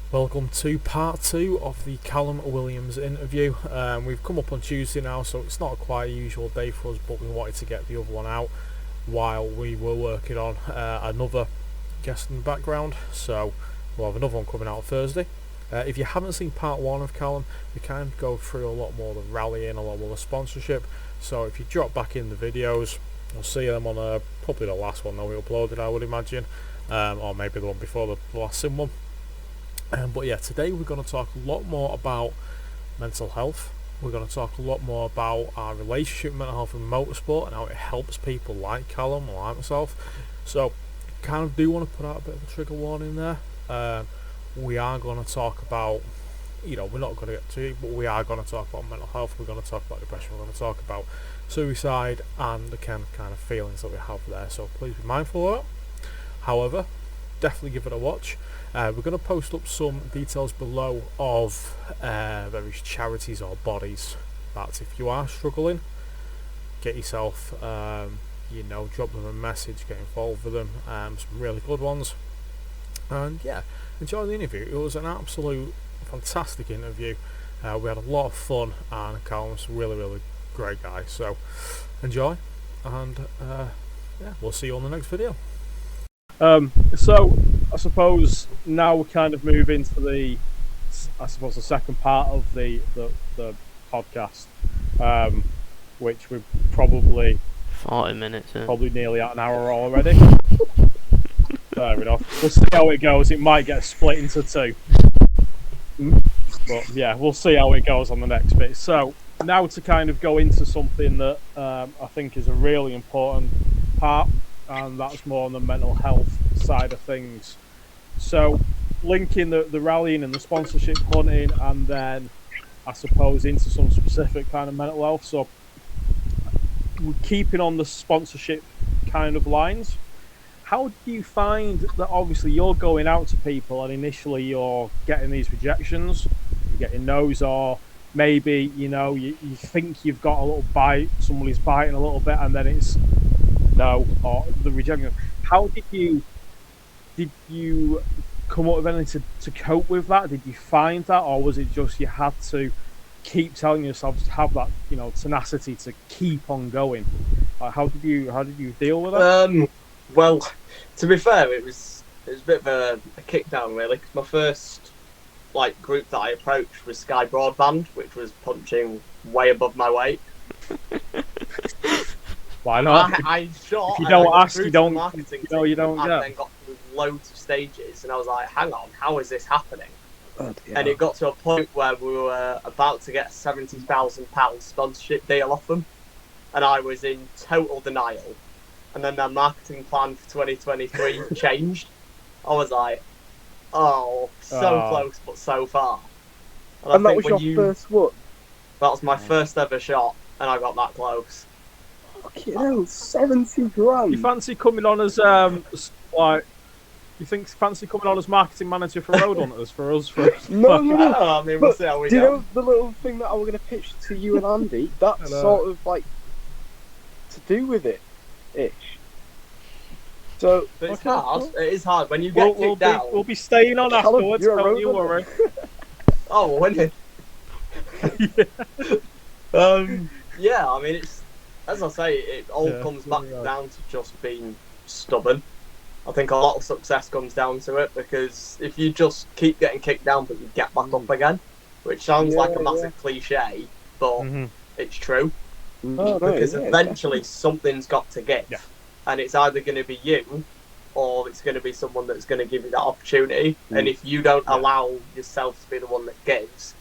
Welcome to part 2 of the Callum Williams interview. We've come up on Tuesday now, so it's not quite a usual day for us, but we wanted to get the other one out while we were working on another guest in the background. So we'll have another one coming out Thursday. If you haven't seen part 1 of Callum, we kind of go through a lot more of the rallying, a lot more of the sponsorship. So if you drop back in the videos, we'll see them on probably the last one that we uploaded, I would imagine, or maybe the one before the last sim one. But yeah, today we're going to talk a lot more about mental health. We're going to talk a lot more about our relationship with mental health and motorsport and how it helps people like Callum or like myself. So, kind of do want to put out a bit of a trigger warning there. We are going to talk about, we're not going to get to it, but we are going to talk about mental health. We're going to talk about depression. We're going to talk about suicide and the kind of feelings that we have there. So please be mindful of that. However, definitely give it a watch. We're going to post up some details below of various charities or bodies that if you are struggling, get yourself, drop them a message, get involved with them, some really good ones. And yeah, enjoy the interview. It was an absolute fantastic interview. We had a lot of fun, and Callum's a really, really great guy. So enjoy, and we'll see you on the next video. So I suppose now we kind of move into the second part of the podcast, which we're probably 40 minutes in. Probably nearly at an hour already. Fair enough. We'll see how it goes. It might get split into two, but yeah, we'll see how it goes on the next bit. So now to kind of go into something that I think is a really important part, and that's more on the mental health side of things. So linking the rallying and the sponsorship hunting, and then I suppose into some specific kind of mental health. So we're keeping on the sponsorship kind of lines. How do you find that obviously you're going out to people and initially you're getting these rejections, you're getting no's, or maybe you think you've got a little bite, somebody's biting a little bit, and then it's no, or the rejection. How did you come up with anything to cope with that? Did you find that, or was it just you had to keep telling yourself to have that tenacity to keep on going? How did you deal with it? Well, to be fair, it was a bit of a kick down really, because my first group that I approached was Sky Broadband, which was punching way above my weight. Why not? I shot. If you don't ask, you don't. You don't. And then got through loads of stages, and I was like, "Hang on, how is this happening?" And it got to a point where we were about to get a £70,000 sponsorship deal off them, and I was in total denial. And then their marketing plan for 2023 changed. I was like, "Oh, close, but so far." And that was your first one? That was my first ever shot, and I got that close. Fucking hell, 70 grand. You fancy coming on as fancy coming on as marketing manager for Roadhunters for us? No. I mean, we'll see how we go. Do you know go. the little thing that I was going to pitch to you and Andy? That's sort of to do with it, ish. So but it's hard. Cool. It is hard when you get kicked out. We'll be staying on afterwards. Don't you worry. Oh, we're winning. Yeah, I mean, it's, as I say, it all comes back down to just being stubborn. I think a lot of success comes down to it, because if you just keep getting kicked down but you get back up again, which sounds like a massive cliche, but it's true. Because eventually something's got to give. Yeah. And it's either going to be you, or it's going to be someone that's going to give you that opportunity. And if you don't allow yourself to be the one that gives,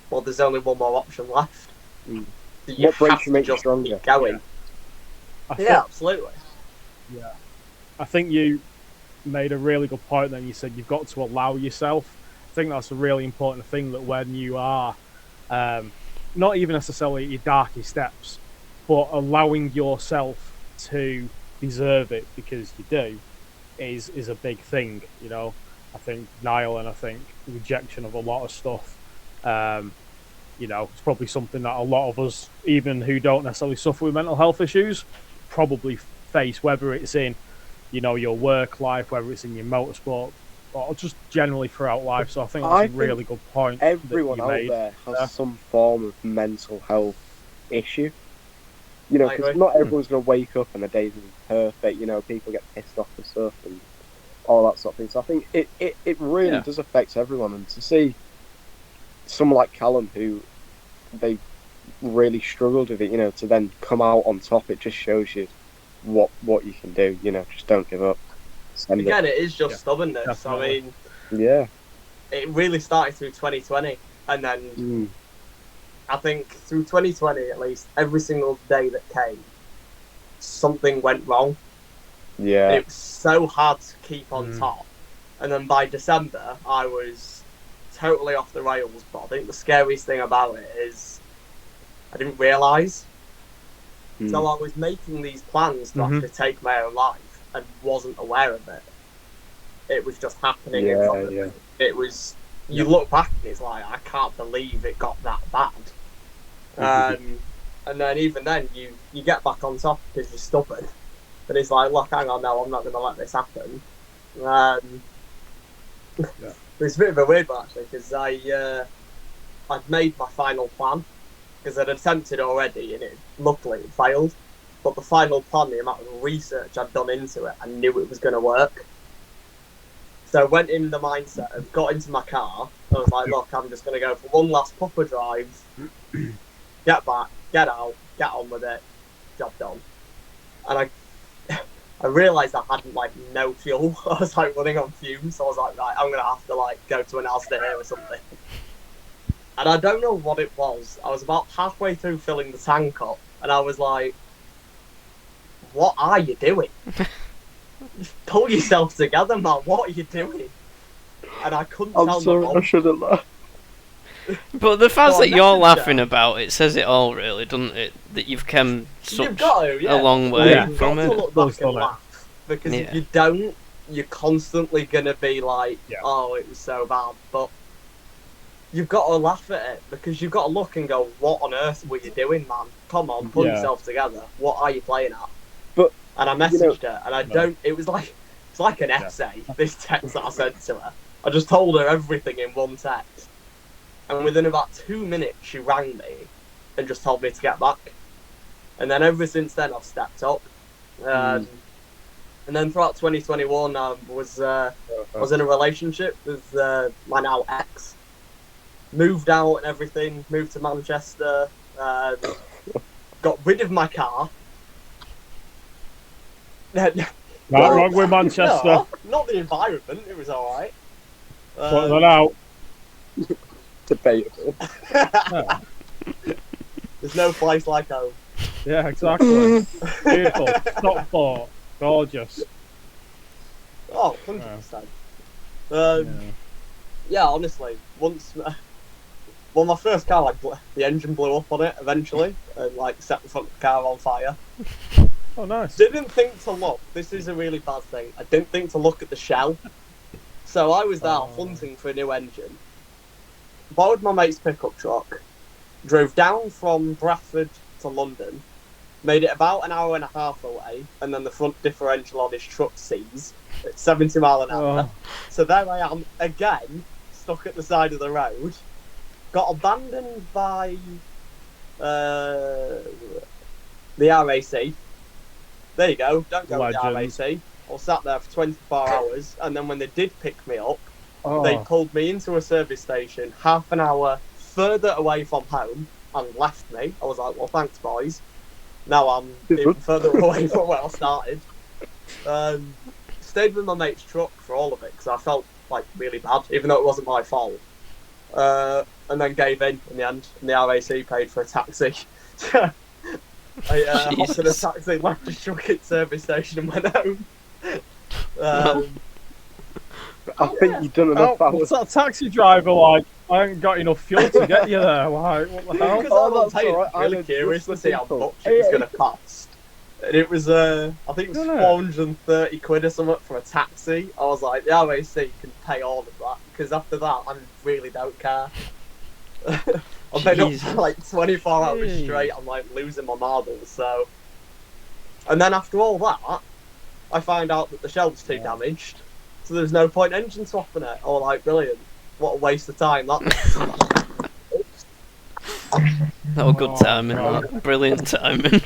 well, there's only one more option left. So you have to just keep going. Yeah, absolutely. Yeah. I think you made a really good point then. You said you've got to allow yourself. I think that's a really important thing, that when you are not even necessarily at your darkest steps, but allowing yourself to deserve it, because you do, is a big thing. I think denial, and I think rejection of a lot of stuff, it's probably something that a lot of us, even who don't necessarily suffer with mental health issues, probably face, whether it's in your work life, whether it's in your motorsport or just generally throughout life. So I think that's a really good point. Everyone out there has some form of mental health issue. You know, because not everyone's going to wake up and the day's going to be perfect. You know, people get pissed off for stuff and all that sort of thing. So I think it really does affect everyone. And to see someone like Callum, who they really struggled with it, you know, to then come out on top, it just shows you what you can do. You know, just don't give up. Again, it is just stubbornness. Definitely. I mean, it really started through 2020, and then I think through 2020 at least, every single day that came, something went wrong. Yeah, it was so hard to keep on top, and then by December I was totally off the rails. But I think the scariest thing about it is I didn't realise. So I was making these plans to actually take my own life and wasn't aware of it. It was just happening in front of me. It was, you look back and it's like, I can't believe it got that bad. And then even then, you get back on top because you're stubborn. But it's like, look, hang on, no, I'm not going to let this happen. It's a bit of a weird one, actually, because I'd made my final plan, because I'd attempted already, and luckily it failed. But the final plan, the amount of research I'd done into it, I knew it was going to work. So I went in the mindset of, got into my car, and I was like, look, I'm just going to go for one last proper drive, get back, get out, get on with it, job done. And I realised I hadn't, no fuel. I was, running on fumes, so I was like, right, I'm going to have to, go to an Asda here or something. And I don't know what it was. I was about halfway through filling the tank up, and I was like, what are you doing? Pull yourself together, man. What are you doing? And I couldn't tell I'm sorry, I shouldn't laugh. But the fact that you're laughing about it says it all, really, doesn't it? That you've come a long way from it. Look back and laugh, because if you don't, you're constantly going to be like, oh, it was so bad. But you've got to laugh at it, because you've got to look and go, what on earth were you doing, man? Come on, pull yourself together. What are you playing at? And I messaged her, and it was like an essay, this text that I sent to her. I just told her everything in one text. And within about 2 minutes, she rang me and just told me to get back. And then ever since then, I've stepped up. And then throughout 2021, I was in a relationship with my now ex. Moved out and everything, moved to Manchester, got rid of my car. Wrong with Manchester. No, not the environment, it was alright. Put that out. Debatable. There's no place like home. Yeah, exactly. Beautiful. Top four. Gorgeous. Oh, 100%. Yeah, honestly, once my first car, the engine blew up on it eventually, and set the front of the car on fire. Oh, nice. Didn't think to look. This is a really bad thing. I didn't think to look at the shell. So I was there hunting for a new engine. Borrowed my mate's pickup truck. Drove down from Bradford to London. Made it about an hour and a half away. And then the front differential on his truck seized at 70 mile an hour. So there I am again, stuck at the side of the road. Got abandoned by the RAC. There you go, don't go with the RAC. I sat there for 24 hours, and then when they did pick me up, they pulled me into a service station half an hour further away from home and left me. I was like, well, thanks, boys. Now I'm even further away from where I started. Stayed with my mate's truck for all of it, because I felt really bad, even though it wasn't my fault. And then gave in the end, and the RAC paid for a taxi. I hopped in a taxi, left the truck at the service station and went home. I think you've done enough hours. What's that taxi driver like? I ain't got enough fuel to get you there. What the hell? Because I'm really curious to see how much it was going to cost. And it was, I think it was 430 quid or something for a taxi. I was like, the RAC can pay all of that, because after that, I really don't care. I've been up for 24 hours straight. I'm losing my marbles. So, and then after all that, I find out that the shell was too damaged. so there's no point engine swapping it. Oh, like, brilliant. What a waste of time, that. That was good timing, that. Brilliant timing.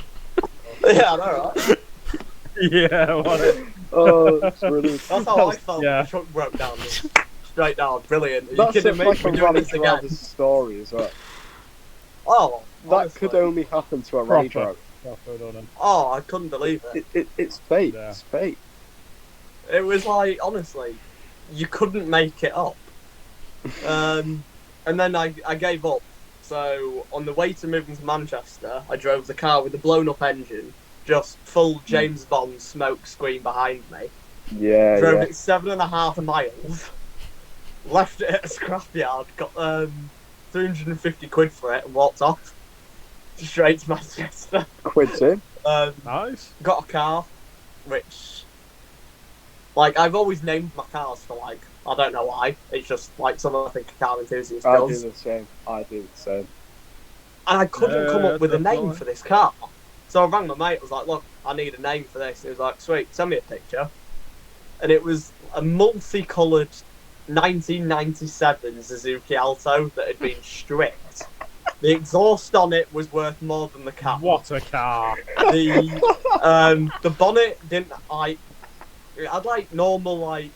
Yeah, I know, right? Yeah, what it? Oh, that's brilliant. That's how I felt when the truck broke down. Straight down, brilliant. Are That's you kidding me? like a We're doing this rally again. driver's story as well. Oh, That honestly. could only happen to a rally driver. Oh, I couldn't believe it. It's fate. Yeah. It's fate. It was like, honestly, you couldn't make it up. And then I gave up. So, on the way to moving to Manchester, I drove the car with a blown-up engine, just full James Bond smoke screen behind me. Yeah, Drove yeah. it 7.5 miles, left it at a scrapyard, got 350 quid for it, and walked off. Straight to Manchester. Quid's in. Nice. Got a car, which, like, I've always named my cars for, like, I don't know why. It's just, like, something I think a car enthusiast I do does. the same. I do the same. And I couldn't come up with a name definitely. for this car. So I rang my mate, I was like, look, I need a name for this. He was like, sweet, send me a picture. And it was a multicoloured 1997 Suzuki Alto that had been stripped. The exhaust on it was worth more than the car. What a car. The bonnet didn't, like, it had, like, normal, like,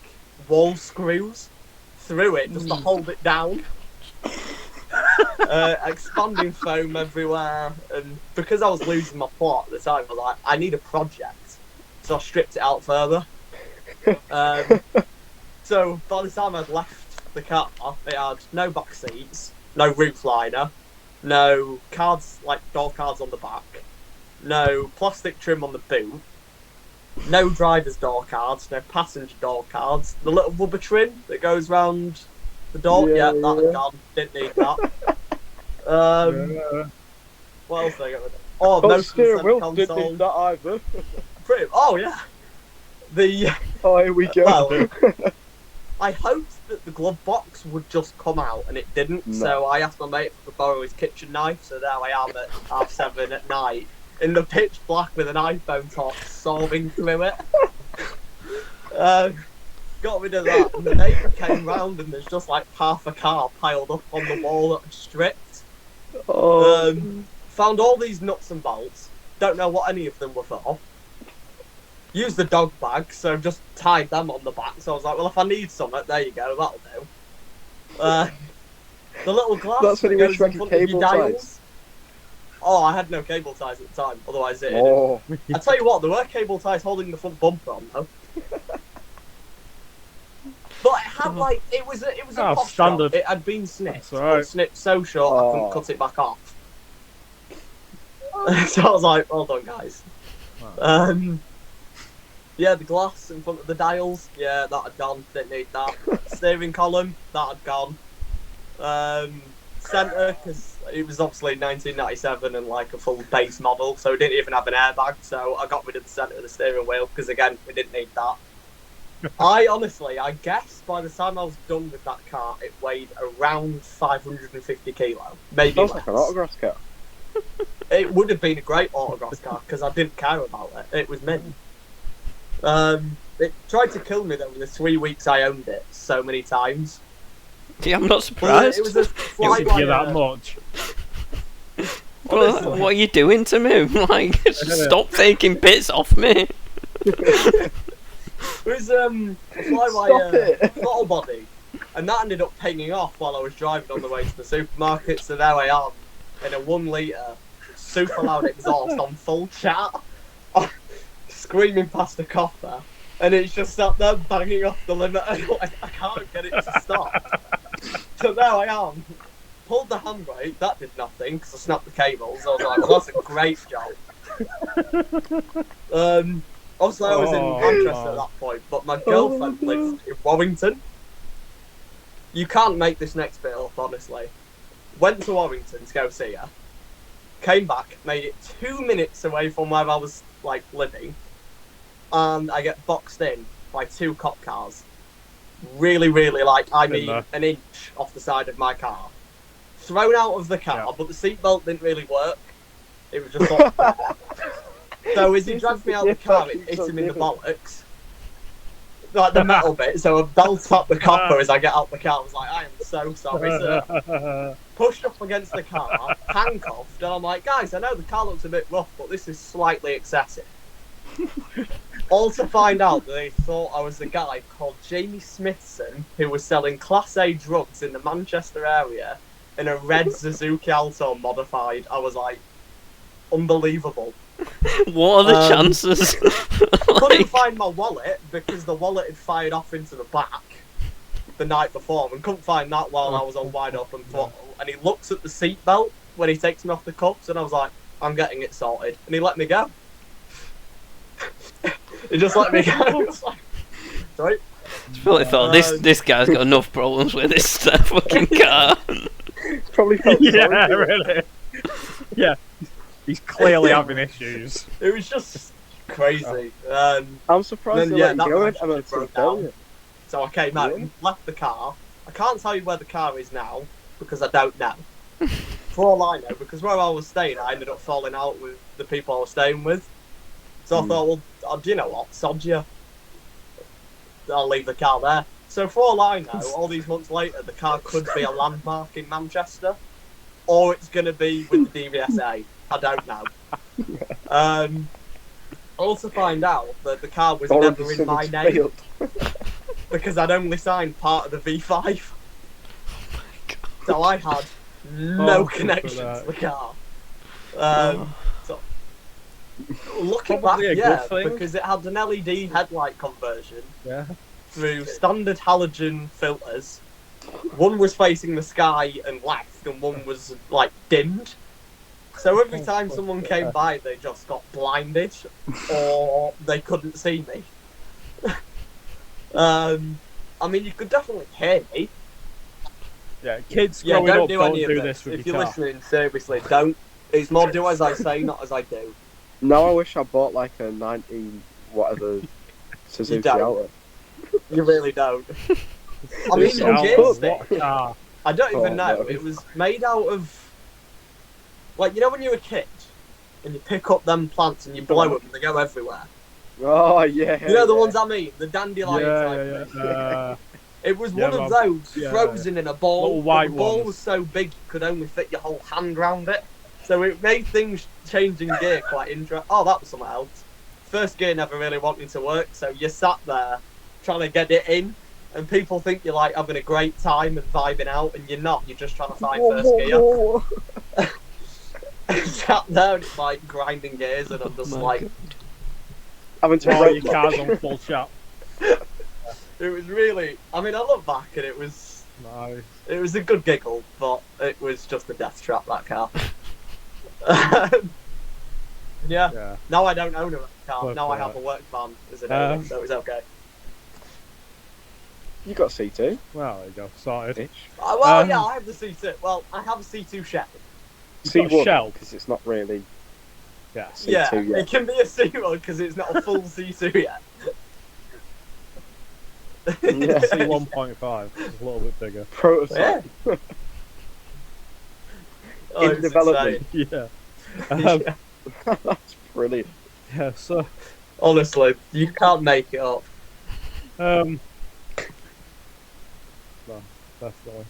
wall screws through it just to hold it down. Expanding foam everywhere, and because I was losing my plot at the time, I was like, I need a project, so I stripped it out further. So by the time I'd left the car, it had no back seats, no roof liner, no cards, like door cards on the back, no plastic trim on the boot, no driver's door cards, no passenger door cards, the little rubber trim that goes round the door, yeah, that had gone, didn't need that. What else did I get rid of? Oh, no steering wheel, didn't console. need that either. Oh, yeah. Oh, here we go. Well, I hoped that the glove box would just come out, and it didn't, No. so I asked my mate if I could borrow his kitchen knife, so there I am at 7:30 at night, in the pitch black with an iPhone top, solving through it. Got rid of that, and the neighbour came round, and there's just like half a car piled up on the wall that I'd stripped. Oh. Found all these nuts and bolts, don't know what any of them were for. Used the dog bag, so just tied them on the back, so I was like, well, if I need something, there you go, that'll do. The little glass That's when that you goes wish in you front had of your cable dials. ties. Oh, I had no cable ties at the time, otherwise it. Oh. I tell you what, there were cable ties holding the front bumper on though. But it had like it was a posh standard. job. It had been snipped. That's alright. But snipped so short I couldn't cut it back off. So I was like, well done, guys. Yeah, the glass in front of the dials, yeah, that had gone. Didn't need that. Steering column, that had gone. Centre, because it was obviously 1997 and like a full base model, so it didn't even have an airbag. So I got rid of the centre of the steering wheel because again, we didn't need that. I guess by the time I was done with that car, it weighed around 550 kilo, maybe Sounds less. like an autograss car. It would have been a great autograss car because I didn't care about it. It was mint. It tried to kill me though in the 3 weeks I owned it so many times. Yeah, I'm not surprised. It was a Didn't give you that much. What are you doing to me? Like, stop taking bits off me. It was a Stop throttle body, and that ended up pinging off while I was driving on the way to the supermarket. So there I am in a 1 litre super loud exhaust on full chat, screaming past a copper, and it's just sat there banging off the limiter. I can't get it to stop. So there I am. Pulled the handbrake, that did nothing because I snapped the cables. I was like, well, that's a great job. Obviously, I was in Manchester at that point, but my girlfriend lives in Warrington. You can't make this next bit up, honestly. Went to Warrington to go see her. Came back, made it 2 minutes away from where I was like living, and I get boxed in by 2 cop cars. Really, like, I mean, an inch off the side of my car. Thrown out of the car, but the seatbelt didn't really work. It was just like So as he dragged me out of the car, it hit him in the bollocks. like the metal bit, so I belt up the copper as I get out the car. I was like, I am so sorry, sir. Pushed up against the car, handcuffed, and I'm like, guys, I know the car looks a bit rough, but this is slightly excessive. All to find out that they thought I was the guy called Jamie Smithson who was selling Class A drugs in the Manchester area in a red Suzuki Alto modified. I was like, unbelievable. What are the chances? Couldn't find my wallet because the wallet had fired off into the back the night before, and couldn't find that while I was on wide open throttle. And he looks at the seatbelt when he takes me off the cuffs, and I was like, I'm getting it sorted. And he let me go. He just let me go. He was like, sorry. I probably thought this guy's got enough problems with this fucking car. Probably felt sorry. Really. Yeah. He's clearly having issues. It was just crazy. I'm surprised they let you go in MOT, don't you? So I came out and left the car. I can't tell you where the car is now because I don't know. For all I know, because where I was staying, I ended up falling out with the people I was staying with. So I thought, well, do you know what? Sod you. I'll leave the car there. So for all I know, all these months later, the car could be a landmark in Manchester, or it's going to be with the DVSA. I don't know. Also find out that the car was never in my name because I'd only signed part of the V5. So I had no connection to the car. So looking back, because it had an LED headlight conversion through standard halogen filters. One was facing the sky and left, and one was like dimmed. So every time someone came by, they just got blinded, or they couldn't see me. I mean, you could definitely hear me. Yeah, kids growing up don't do this with If your you're car. listening, seriously, don't. It's more do as I say, not as I do. Now I wish I bought like a 19 whatever Suzuki Alto. You really don't. I mean, I don't even know. It was made out of, like, you know when you're a kid and you pick up them plants and you blow them and they go everywhere? Oh, yeah. You know the ones I mean? The dandelion type. It was one of those frozen in a ball. The ball was so big you could only fit your whole hand round it. So it made things changing gear quite interesting. Oh, that was something else. First gear never really wanted to work, so you sat there trying to get it in, and people think you're like having a great time and vibing out, and you're not. You're just trying to find first gear. I sat there and it's like grinding gears, and I'm just like having to your car's on full shop. It was really. I mean, I look back and it was nice. It was a good giggle, but it was just a death trap, that car. Yeah. Now I don't own a car. Now I have a work van as an owner, so it's okay. You got C2? Well, there you go. Sorted. Yeah, I have the C2. Well, I have a C2 shell. C1 shell because it's not really. Yeah. C2 yet. It can be a C1 because it's not a full C2 yet. Yeah. C1.5. It's a little bit bigger. Prototype. Yeah. In development. Yeah. That's brilliant. Yeah, so honestly, you can't make it up. No, definitely.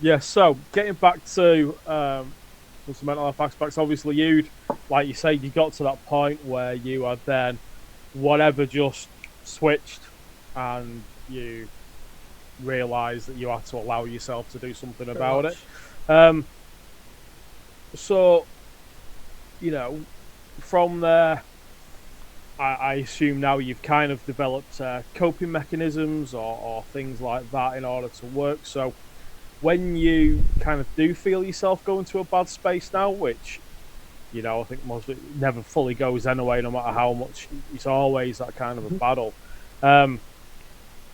Yeah, so getting back to some mental health aspects, obviously you'd, like you say, you got to that point where you had then whatever just switched and you realised that you had to allow yourself to do something about it. So, you know, from there, I assume now you've kind of developed coping mechanisms or things like that in order to work. So when you kind of do feel yourself going to a bad space now, which, you know, I think most of it never fully goes anyway, no matter how much, it's always that kind of a battle.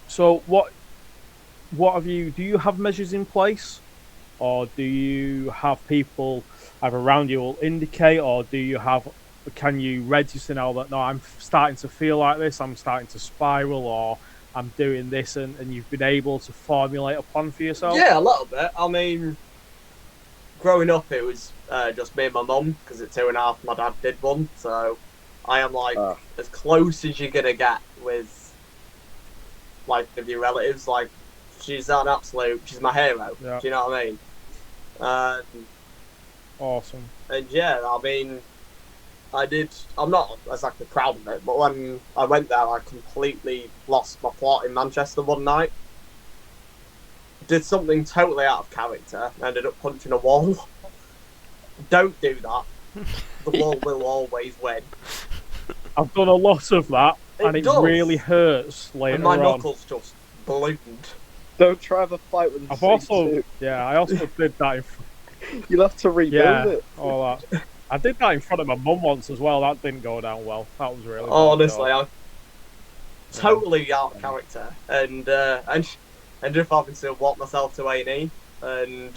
So what have you, do you have measures in place? Or do you have people either around you will indicate, or can you register now that, no, I'm starting to feel like this, I'm starting to spiral, or I'm doing this, and you've been able to formulate a plan for yourself? Yeah, a little bit. I mean, growing up it was just me and my mum, because at 2.5 my dad did one, so I am like as close as you're gonna get with like of your relatives. Like she's an absolute, she's my hero. Yeah. Do you know what I mean? Awesome. And yeah, I mean, I'm not exactly proud of it, but when I went there, I completely lost my plot in Manchester one night. Did something totally out of character and ended up punching a wall. Don't do that. The wall will always win. I've done a lot of that, and it really hurts later and my on. knuckles just ballooned. Don't try the fight with the I also did that in You'll have to rebuild it. All that. I did that in front of my mum once as well. That didn't go down well. That was really bad, honestly, I'm totally out of character, and ended up having to walk myself to A&E, and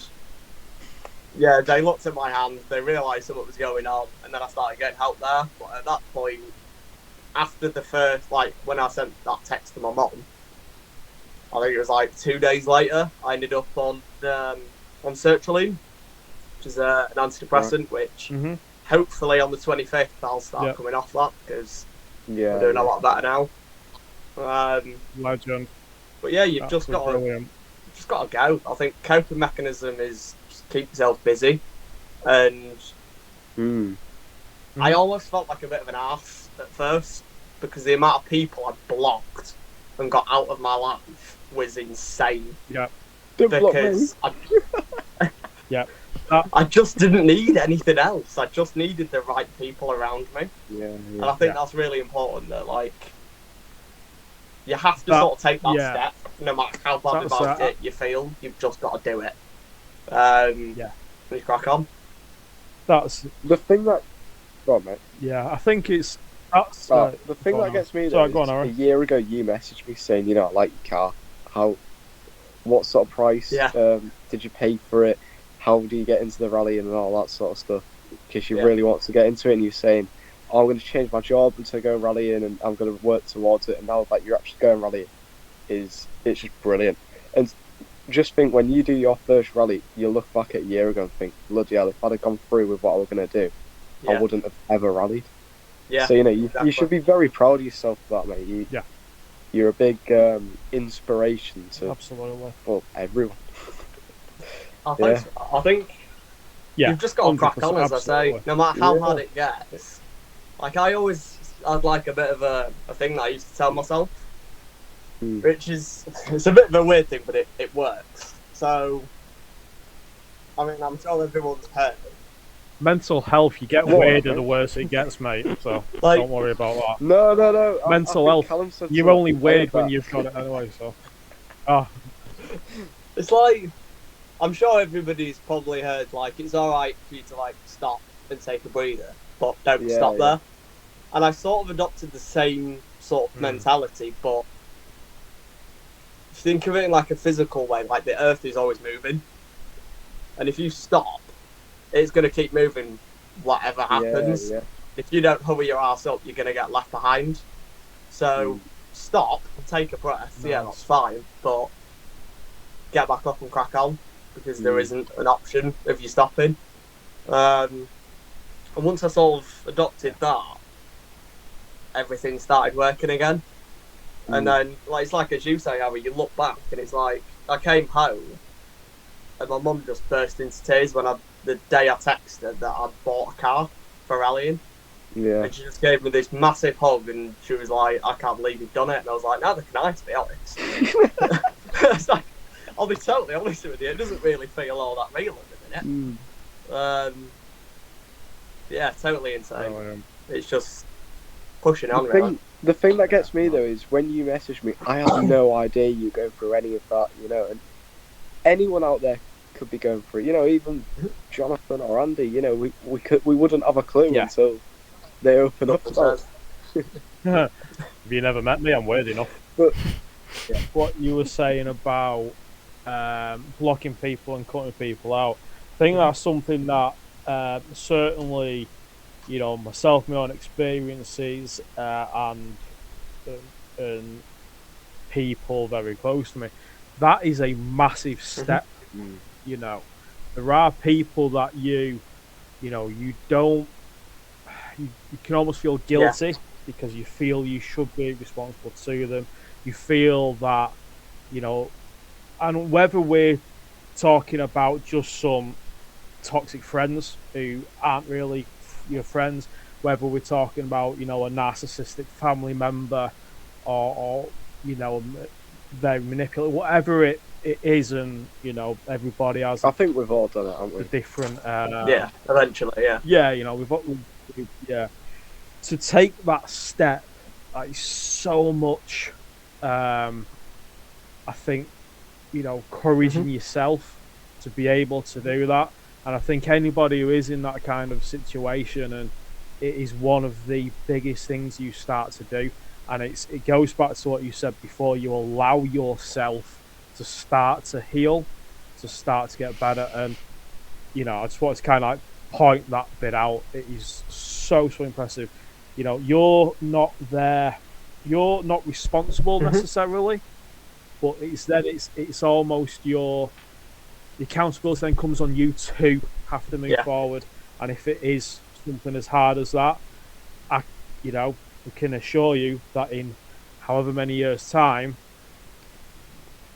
yeah, they looked at my hands, they realised something was going on, and then I started getting help there. But at that point, after the first, like, when I sent that text to my mum, I think it was like 2 days later, I ended up on sertraline, which is an antidepressant, which hopefully on the 25th I'll start coming off that, because I'm doing a lot better now. Legend. But yeah, you've just got to go. I think coping mechanism is just keep yourself busy, and I almost felt like a bit of an arse at first because the amount of people I blocked and got out of my life was insane. Yeah. Because I just didn't need anything else. I just needed the right people around me. And I think that's really important. That like you have to sort of take that step, no matter how bad about it you feel. You've just got to do it. You crack on. That's the thing that. Go on, mate. Yeah, I think it's. The thing that gets me though is a year ago you messaged me saying, you know, I like your car. What sort of price did you pay for it? How do you get into the rally and all that sort of stuff? Because you really want to get into it, and you're saying, oh, I'm going to change my job and to go rallying, and I'm going to work towards it. And now that you're actually going rallying, it's just brilliant. And just think, when you do your first rally, you look back at a year ago and think, bloody hell, if I'd have gone through with what I was going to do, I wouldn't have ever rallied. So, you know, you should be very proud of yourself for that, mate. You're a big inspiration to everyone. I think you've just got to crack on, as I say, no matter how hard it gets. Like, I always had like a bit of a thing that I used to tell myself, which is, it's a bit of a weird thing, but it works. So, I mean, I'm sure everyone's heard it. Mental health, you get weirder the worse it gets, mate, so like, don't worry about that. No. Mental health, you're only weird when you've got it anyway, so. It's like, I'm sure everybody's probably heard, like, it's alright for you to, like, stop and take a breather, but don't stop there. And I sort of adopted the same sort of mentality, but think of it in, like, a physical way, like, the earth is always moving. And if you stop, it's going to keep moving whatever happens. If you don't hurry your ass up, you're going to get left behind. So, stop, take a breath, that's fine, but get back up and crack on, because there isn't an option of you stopping. And once I sort of adopted that, everything started working again. And then, like, it's like as you say, Harry, you look back and it's like, I came home and my mum just burst into tears when the day I texted that I'd bought a car for rallying. And she just gave me this massive hug and she was like, I can't believe you've done it. And I was like, neither can I, to be honest. It's like, I'll be totally honest with you, it doesn't really feel all that real at the minute. Yeah, totally insane. It's just pushing on, really. The thing that gets me though is when you message me, I have no idea you're going through any of that, you know, and anyone out there could be going through, you know, even Jonathan or Andy, you know, we wouldn't have a clue until they open up about it. Have you never met me? I'm weird enough. But what you were saying about blocking people and cutting people out, I think that's something that certainly, you know, myself, my own experiences, and people very close to me, that is a massive step. You know, there are people that you know, you don't you can almost feel guilty because you feel you should be responsible to them. You feel that, you know, and whether we're talking about just some toxic friends who aren't really your friends, whether we're talking about, you know, a narcissistic family member or you know, very manipulative, whatever it is, and you know, everybody has. I think we've all done it, haven't we? Different. Eventually, yeah. Yeah, you know, we've to take that step, like so much. I think, you know, courage in yourself to be able to do that, and I think anybody who is in that kind of situation, and it is one of the biggest things you start to do. And it goes back to what you said before. You allow yourself to start to heal, to start to get better. And, you know, I just want to kind of like point that bit out. It is so impressive. You know, you're not there. You're not responsible necessarily, but it's almost the accountability then comes on you to have to move forward. And if it is something as hard as that, I can assure you that in however many years' time,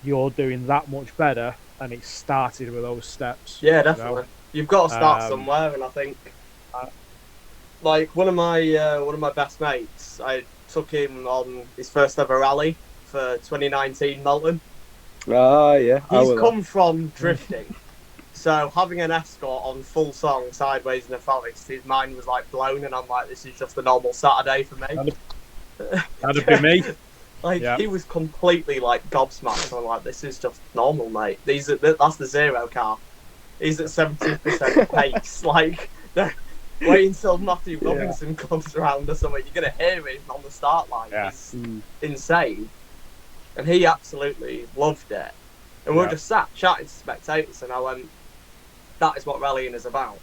you're doing that much better, and it started with those steps. Yeah, definitely. You know? You've got to start somewhere, and I think, like one of my best mates, I took him on his first ever rally for 2019 Melton. Ah, yeah. He's come from drifting. So having an escort on full song sideways in the forest, his mind was like blown, and I'm like, this is just a normal Saturday for me. That'd be me. He was completely like gobsmacked. I'm like, this is just normal, mate. That's the zero car. He's at 70% pace. Like, wait until Matthew Robinson comes around or something. You're gonna hear him on the start line. It's insane, and he absolutely loved it. And we were just sat chatting to spectators, and I went, that is what rallying is about.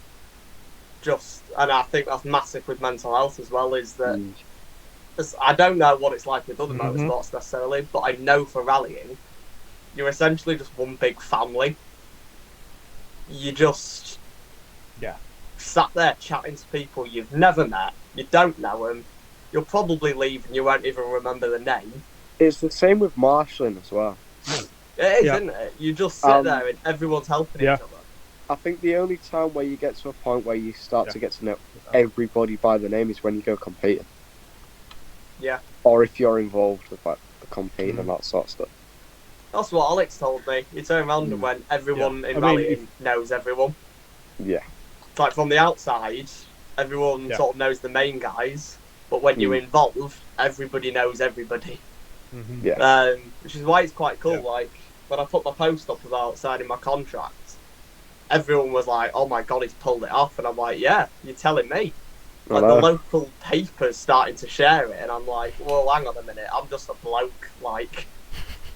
And I think that's massive with mental health as well, is that I don't know what it's like with other motorsports necessarily, but I know for rallying, you're essentially just one big family. You just sat there chatting to people you've never met, you don't know them, you'll probably leave and you won't even remember the name. It's the same with marshalling as well. It is, isn't it? You just sit there and everyone's helping each other. I think the only time where you get to a point where you start to get to know everybody by the name is when you go competing. Yeah. Or if you're involved with like the competing and that sort of stuff. That's what Alex told me. He turned around and went, everyone in rallying knows everyone. Yeah. It's like from the outside, everyone sort of knows the main guys, but when you're involved, everybody knows everybody. Which is why it's quite cool. Like, when I put my post up about signing my contract, everyone was like, oh my god, he's pulled it off. And I'm like, yeah, you're telling me. Like, the local paper's starting to share it, and I'm like, well, hang on a minute, I'm just a bloke. Like,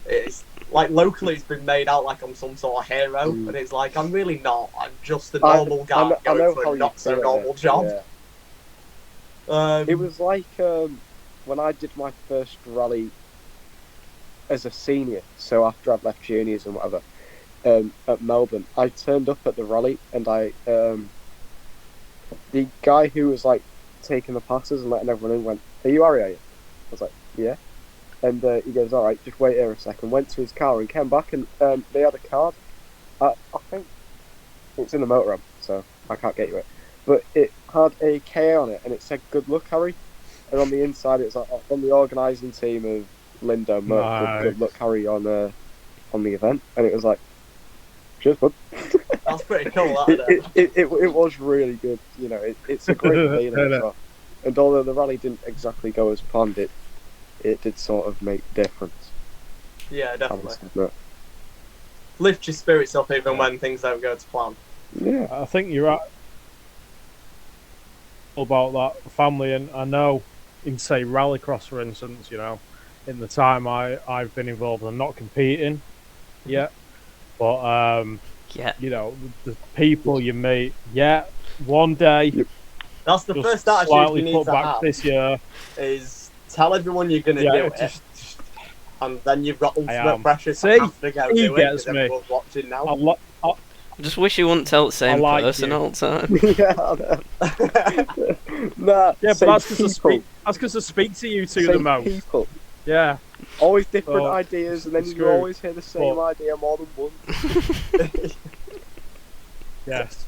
it's like locally it's been made out like I'm some sort of hero, and it's like, I'm really not. I'm just a normal guy going for a not so normal job. It was like when I did my first rally as a senior, so after I'd left juniors and whatever, at Melbourne, I turned up at the rally, and the guy who was like taking the passes and letting everyone in went, are you Ari, are you? I was like, yeah. And he goes, alright, just wait here a second. Went to his car and came back, and they had a card. I think it's in the motorhome, so I can't get you it. But it had a K on it, and it said, good luck, Harry. And on the inside, it was like, on the organising team of Lindo, good luck, Harry, on the event. And it was like, cheers, bud. That's pretty cool, that, it was really good. You know, it's a great feeling as well. And although the rally didn't exactly go as planned, it did sort of make a difference. Yeah, definitely. Lift your spirits up even when things don't go to plan. Yeah, I think you're right about that family, and I know in, say, rallycross, for instance, you know, in the time I've been involved, I'm not competing yet, but you know, the people you meet, one day. That's the first attitude you need to have this year. Is tell everyone you're going to do it, and then you've got ultimate pressure to have to go do it because everyone's watching now. I just wish you wouldn't tell the same person all the time. Nah, yeah, but that's because I speak to you two the most. People. Yeah. Always different ideas, and then you always hear the same idea more than once. Yes.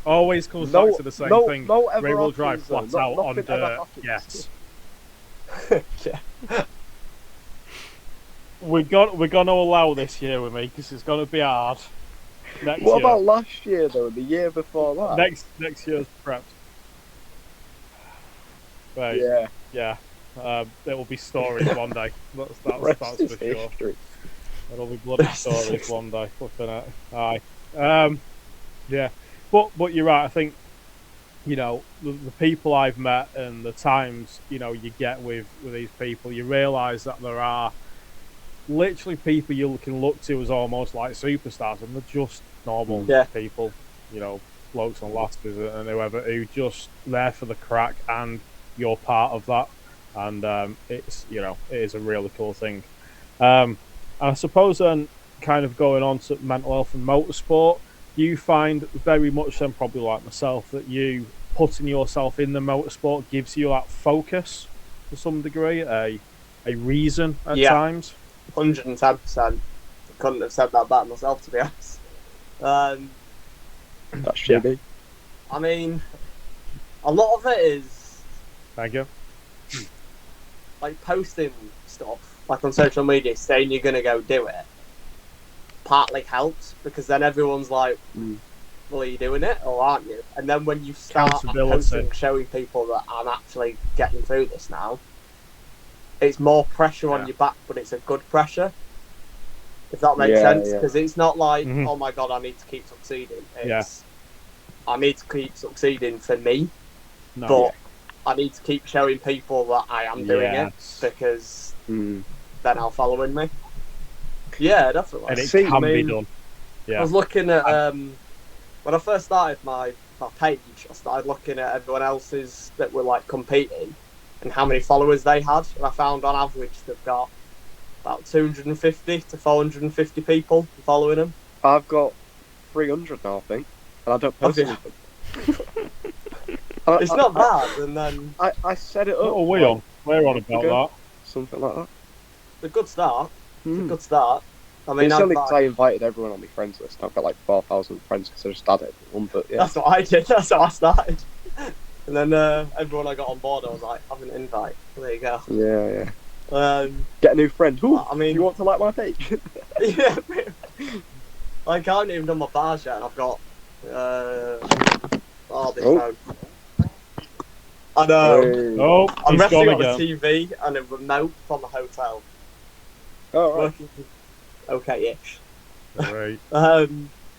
Always comes back to the same thing. Rear-wheel drive flat out on dirt. Yes. Yeah. We're gonna allow this year with me because it's gonna be hard. What about last year though? The year before that? Next year's prepped. Right. Yeah. There will be stories one day. That's for sure. There'll be bloody stories one day. Flipping it. Aye. Yeah. But you're right. I think the people I've met and the times you get with these people, you realise that there are literally people you can look to as almost like superstars, and they're just normal people, blokes and lasses and whoever who just there for the crack, and you're part of that, and it's it is a really cool thing. And I suppose then, kind of going on to mental health and motorsport, you find very much then, probably like myself, that you putting yourself in the motorsport gives you that focus to some degree, a reason at times. 110%. Couldn't have said that better myself, to be honest. That's shitty. I mean, a lot of it is. Thank you. Like posting stuff, like on social media, saying you're gonna go do it. Partly helps because then everyone's like, "Well, are you doing it or aren't you?" And then when you start posting, showing people that I'm actually getting through this now, it's more pressure on your back, but it's a good pressure. If that makes sense, because it's not like, oh my god, I need to keep succeeding. It's I need to keep succeeding for me, but I need to keep showing people that I am doing it because then they're following me. Yeah, definitely. And it can be done. Yeah. I was looking at when I first started my page, I started looking at everyone else's that were like competing and how many followers they had, and I found on average they've got about 250 to 450 people following them. I've got 300 now, I think, and I don't post anything. It's not bad, and then I set it up. What are we on? We're on about that. Something like that. It's a good start. It's a good start. I mean, it's only because I invited everyone on my friends list. I've got like 4,000 friends because I just added everyone. But yeah, that's what I did. That's how I started. And then everyone I got on board, I was like, have an invite. There you go. Yeah. Get a new friend. Ooh, I mean, you want to like my page? Yeah. Like, I haven't even done my bars yet, and I've got this phone. I know. I'm resting on a TV and a remote from the hotel. Oh, right. Working okay-ish. Right.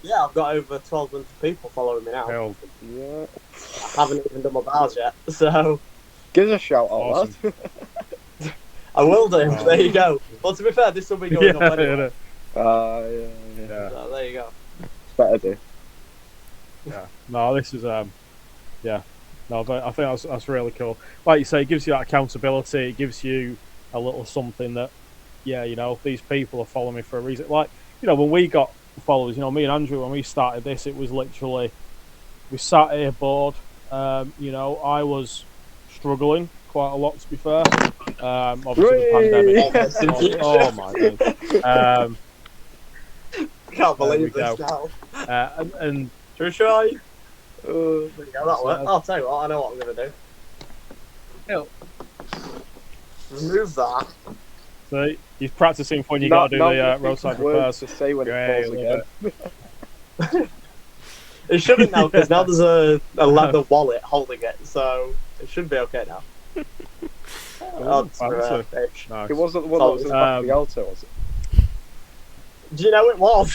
Yeah, I've got over 1,200 people following me now. Hell. Yeah. I haven't even done my bars yet, so... Give us a shout out, awesome. lad. I will do. There you go. Well, to be fair, this will be going up anyway. Yeah. So, there you go. Better do. Yeah. No, this is yeah. No, but I think that's really cool. Like you say, it gives you that accountability. It gives you a little something that, these people are following me for a reason. Like, when we got followers, me and Andrew, when we started this, it was literally, we sat here bored. I was struggling quite a lot, to be fair. Obviously the pandemic. Oh my god. Can't believe this now. And should we try? There you go, that worked. I'll tell you what, I know what I'm going to do. Remove that. So he's practicing when you got to do the roadside repairs. To say when it falls again. It shouldn't now, because now there's a leather wallet holding it, so it should be okay now. Nice. It wasn't the one that was in the back of the Alto, was it? Do you know it was?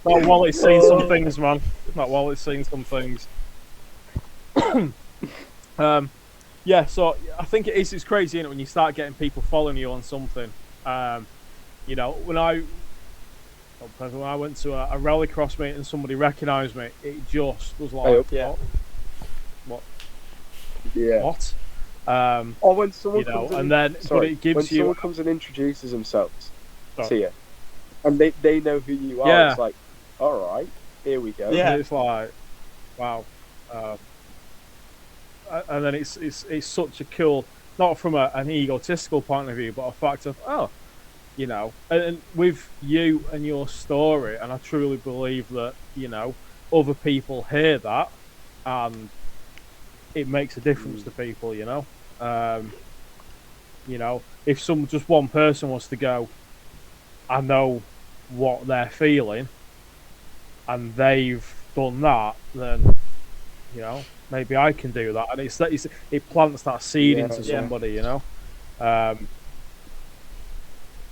That wallet's seen some things, man. That wallet's seen some things. So I think it's crazy, isn't it, when you start getting people following you on something. When I went to a rallycross meet and somebody recognised me, it just was like, what? Yeah. What? Or when someone but it gives when you. Someone comes and introduces themselves, to you, and they know who you are. Yeah. It's like, all right, here we go. Yeah, it's like, wow. And then it's such a cool, not from an egotistical point of view, but a fact of, and with you and your story, and I truly believe that, other people hear that, and it makes a difference to people, if just one person was to go, I know what they're feeling, and they've done that, then, maybe I can do that. And it plants that seed into somebody,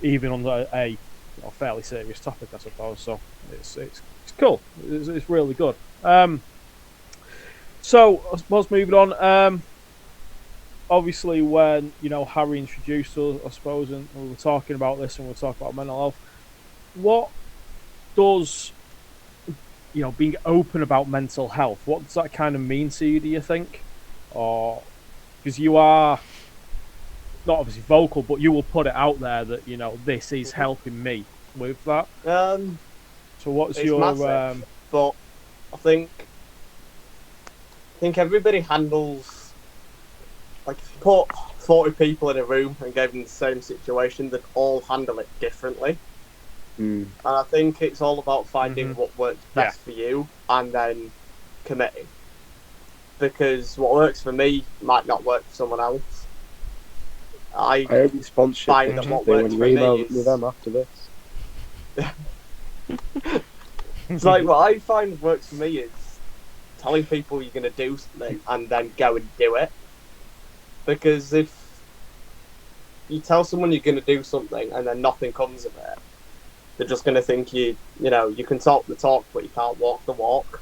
even on a fairly serious topic, I suppose. So it's cool. It's really good. So I suppose moving on. Obviously, when Harry introduced us, I suppose, and we were talking about this, and we were talking about mental health. What does being open about mental health, what does that kind of mean to you, do you think? Or because you are not obviously vocal, but you will put it out there that this is helping me with that. So what's your massive, but I think everybody handles, like, if you put 40 people in a room and gave them the same situation, they'd all handle it differently. And I think it's all about finding what works best for you and then committing. Because what works for me might not work for someone else. I hope you sponsorship find that what works for me is... them after this. It's like, what I find works for me is telling people you're going to do something and then go and do it. Because if you tell someone you're going to do something and then nothing comes of it, they're just going to think you can talk the talk, but you can't walk the walk.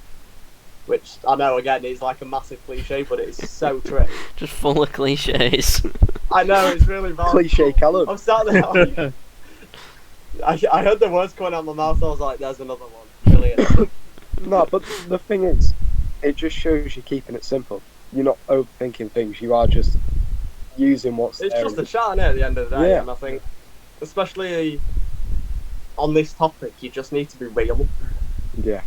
Which, I know, again, is like a massive cliche, but it's so true. Just full of cliches. I know, it's really bad. Cliche Callum. I'm sat there, I heard the words coming out of my mouth, I was like, there's another one. Brilliant. No, but the thing is, it just shows you keeping it simple. You're not overthinking things, you are just using what's It's there. just a chat, at the end of the day, Yeah. and I think, especially on this topic, you just need to be real. Yeah.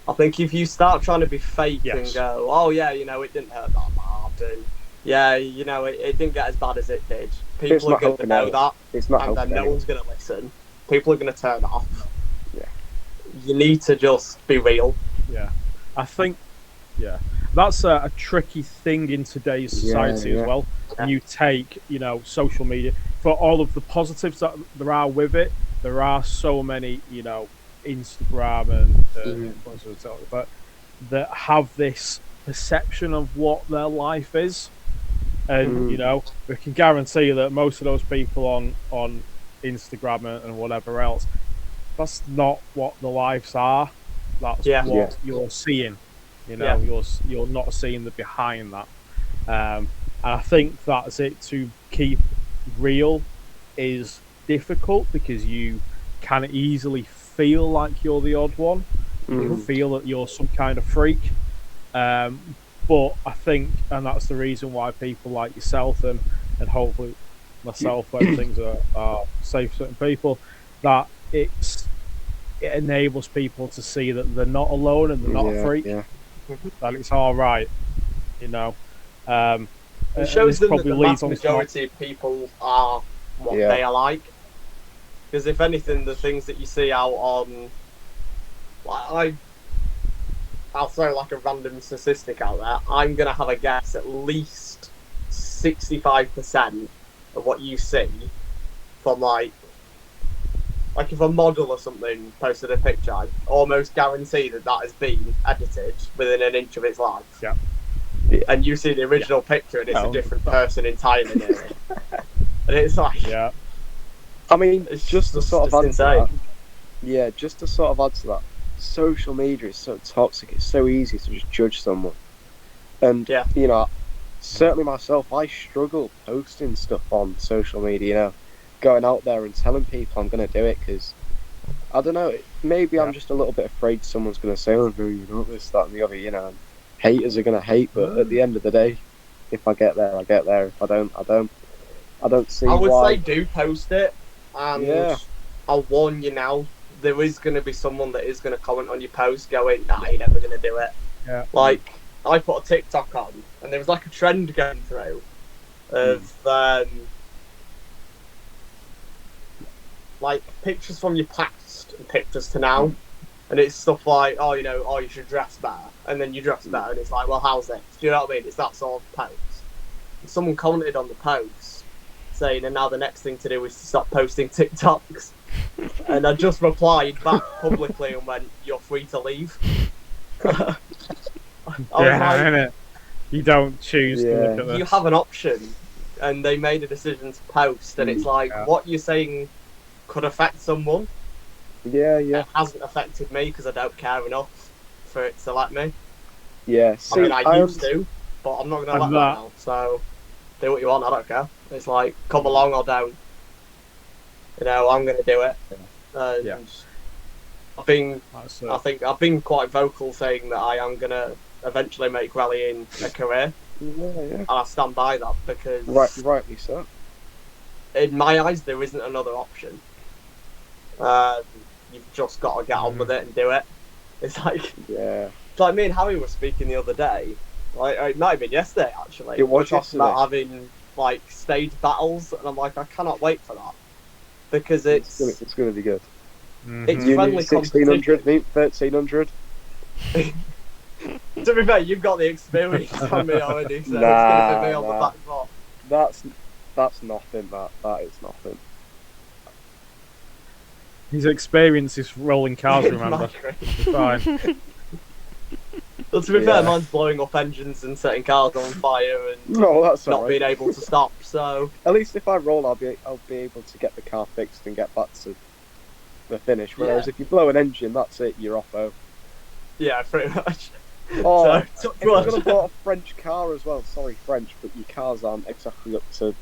I think if you start trying to be fake and Yes. go, oh yeah, it didn't hurt that bad, and yeah, it didn't get as bad as it did. People are going to know that, It's not and then helping no anyone. one's going to listen. People are going to turn off. Yeah. You need to just be real. Yeah, I think, that's a tricky thing in today's society as well. Yeah. You take, social media, for all of the positives that there are with it, there are so many, Instagram and influencers, but that have this perception of what their life is. And, we can guarantee that most of those people on Instagram and whatever else, that's not what the lives are. That's what you're seeing. You're not seeing the behind that. And I think that's it. To keep real is difficult because you can easily feel like you're the odd one. You feel that you're some kind of freak. But I think, and that's the reason why people like yourself and hopefully myself, when things are safe for certain people, that it enables people to see that they're not alone and they're not a freak. Yeah. That it's all right, It shows them that the vast majority of people are what they are like. Because if anything, the things that you see out on, I'll throw like a random statistic out there. I'm going to have a guess at least 65% of what you see from like if a model or something posted a picture, I almost guarantee that has been edited within an inch of its life. Yeah. And you see the original picture and it's a different person entirely nearly. And it's like... Yeah. I mean, it's just to sort of add insane. to that. Yeah, just to sort of add to that. Social media is so toxic. It's so easy to just judge someone. And, certainly myself, I struggle posting stuff on social media, going out there and telling people I'm going to do it because, I don't know, maybe I'm just a little bit afraid someone's going to say, oh, no, this, that and the other, and haters are going to hate, but at the end of the day, if I get there, I get there. If I don't see why. I would say do post it, and I'll warn you now, there is going to be someone that is going to comment on your post going, nah, you're never going to do it. Yeah. Like, I put a TikTok on, and there was like a trend going through of like pictures from your past and pictures to now. And it's stuff like, oh, you should dress better. And then you dress better, and it's like, well, how's this? Do you know what I mean? It's that sort of post. And someone commented on the post saying, and now the next thing to do is to stop posting TikToks. And I just replied back publicly and went, you're free to leave. I innit? You don't choose to look at this. You have an option, and they made a decision to post, and it's like, what you're saying could affect someone. Yeah. It hasn't affected me because I don't care enough for it to let me. Yeah, see, I used to, but I'm not going to let them now. So, do what you want, I don't care. It's like, come along or don't. I'm going to do it. I think I've been quite vocal saying that I am going to eventually make rallying a career. Yeah. And I stand by that because... Rightly so. In my eyes, there isn't another option. You've just got to get on with it and do it. It's like... Yeah. It's like me and Harry were speaking the other day. Like, it might have been yesterday, actually. It was yesterday. About having, like, stage battles, and I'm like, I cannot wait for that. Because it's going to be good. It's You friendly need 1600, me 1300. To be fair, you've got the experience on me already, so it's going to be me on the back foot. That's nothing, that is nothing. His experience is rolling cars, remember. It's fine. Well, to be fair, mine's blowing up engines and setting cars on fire and not being able to stop. So at least if I roll, I'll be able to get the car fixed and get back to the finish. Whereas if you blow an engine, that's it. You're off home. Yeah, pretty much. Oh, if you're gonna buy a French car as well. Sorry, French, but your cars aren't exactly up to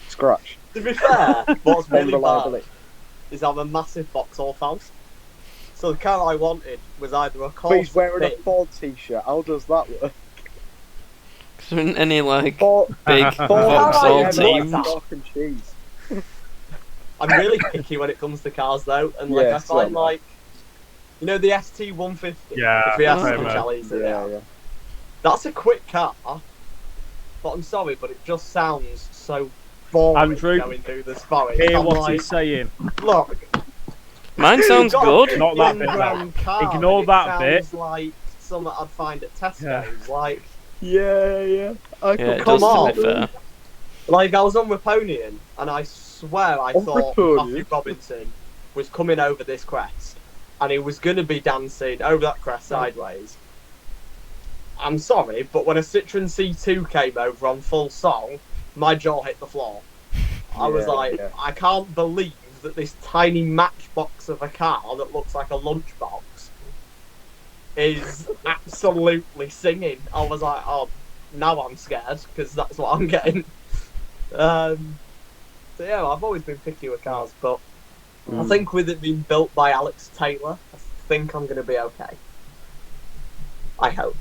scratch. To be fair, what's really bad is I'm a massive Vauxhall fan. So the car I wanted was either a Corsa. Please wearing a Ford t-shirt. How does that work? There isn't any big Vauxhall teams. I'm really picky when it comes to cars though, and I find the ST150. Yeah. The Fiesta that's a quick car. But I'm sorry, but it just sounds so boring Andrew, going through the forest. Hear what he's saying. Look. Mine sounds good. Not that bit. Ignore that bit. Sounds like something I'd find at Tesco's. Like, Come on. Like, I was on Raponian, and I swear I thought Matthew Robinson was coming over this crest, and he was going to be dancing over that crest sideways. I'm sorry, but when a Citroen C2 came over on full song, my jaw hit the floor. I was like, I can't believe that this tiny matchbox of a car that looks like a lunchbox is absolutely singing. I was like, oh, now I'm scared because that's what I'm getting. So yeah, I've always been picky with cars, but I think with it being built by Alex Taylor, I think I'm going to be okay. I hope.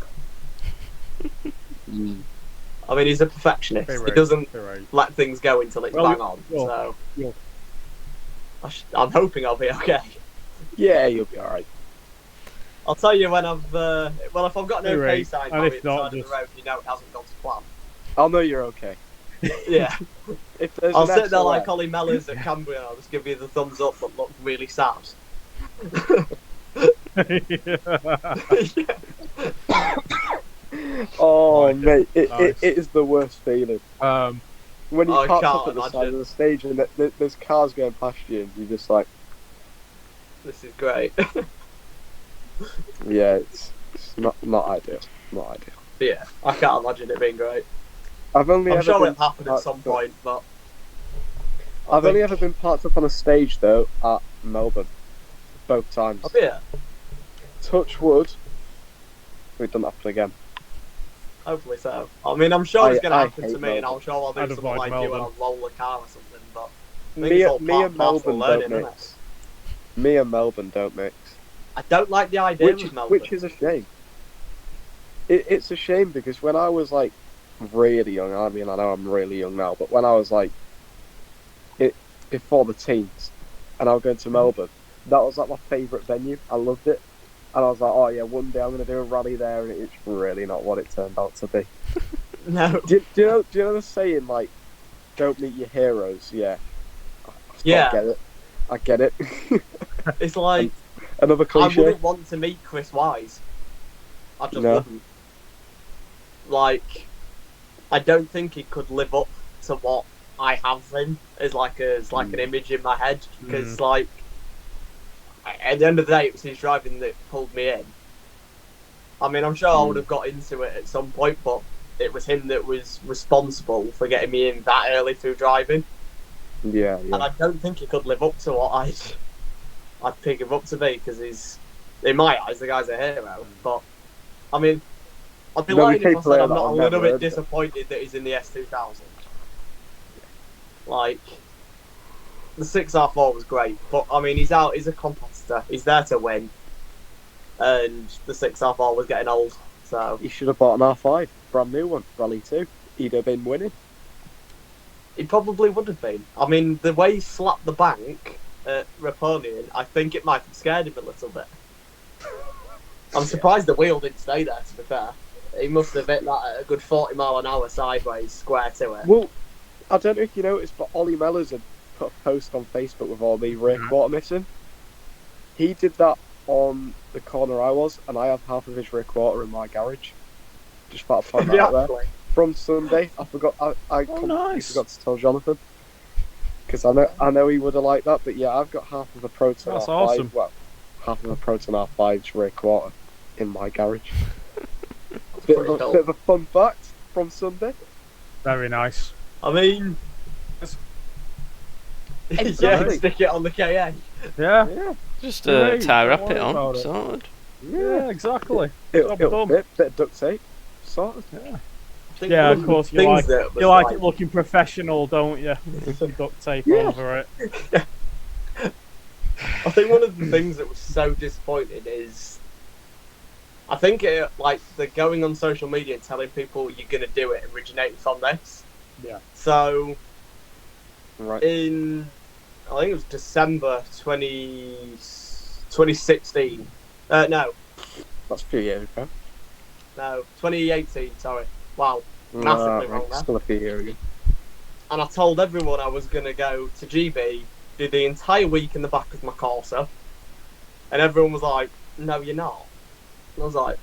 I mean, he's a perfectionist. He doesn't let things go until it's bang on. So I'm hoping I'll be okay. Yeah, you'll be alright. I'll tell you when if I've got no okay sign on the side of the road, it hasn't gone to plan. I'll know you're okay. Yeah. I'll sit there like Ollie Mellors at Cambria and I'll just give you the thumbs up but look really sad. Oh, mate, it is the worst feeling. When you park up at the side of the stage and there's cars going past you and you're just like... This is great. Yeah, it's not ideal. Not ideal. Yeah, I can't imagine it being great. I'm sure it'll happen at some point, but... I've only ever been parked up on a stage, though, at Melbourne. Both times. Oh, yeah? Touch wood. It doesn't happen again. Hopefully so. I mean, I'm sure it's going to happen to me, and I'm sure I'll do something like you when I roll a car or something, but... Me and Melbourne don't mix. Me and Melbourne don't mix. I don't like the idea of Melbourne. Which is a shame. It's a shame because when I was like really young, I mean I know I'm really young now, but when I was like before the teens, and I was going to Melbourne. That was like my favourite venue. I loved it. And I was like, oh yeah, one day I'm going to do a rally there, and it's really not what it turned out to be. No. Do you know the saying, like, don't meet your heroes? Yeah. Yeah. I get it. It's like, another cliche. I wouldn't want to meet Chris Wise. I just wouldn't. Like, I don't think he could live up to what I have him as like an image in my head, because like at the end of the day it was his driving that pulled me in. I mean, I'm sure I would have got into it at some point, but it was him that was responsible for getting me in that early through driving. Yeah. And I don't think he could live up to what I'd pick him up to be, because he's, in my eyes, the guy's a hero. But I mean, I'd be lying if I said I'm not a little bit disappointed that he's in the S2000. Like, the 6R4 was great, but I mean, he's a competitor. He's there to win, and the 6R4 was getting old. So he should have bought an R5, brand new one, Rally 2. He'd have been winning. He probably would have been. I mean, the way he slapped the bank at Raponian, I think it might have scared him a little bit. I'm surprised the wheel didn't stay there, to be fair. He must have hit that at a good 40 mile an hour sideways, square to it. Well, I don't know if you noticed, but Ollie Mellors had put a post on Facebook with all the rear quarter missing. He did that on the corner I was, and I have half of his rear quarter in my garage. Just thought I'd point that out there. From Sunday, I forgot. I completely forgot to tell Jonathan, because I know he would have liked that. But yeah, I've got half of a Proton R5. Awesome. Well, half of a Proton R5's rear quarter in my garage. bit of a fun fact from Sunday. Very nice. I mean, Exactly. Stick it on the KA. Yeah. Just tie wrap it on. Sorted. Yeah, exactly. It'll bit of duct tape. Sorted. Yeah, of course. You like it looking professional, don't you? With some duct tape over it. I think one of the things that was so disappointing is, I think the going on social media and telling people you're going to do it originated from this. Yeah. So, right. I think it was December 2016. No. That's a few years ago. No, 2018, sorry. Wow. Massively wrong there. Still a few years ago. And I told everyone I was going to go to GB, do the entire week in the back of my Corsa. And everyone was like, no, you're not. And I was like,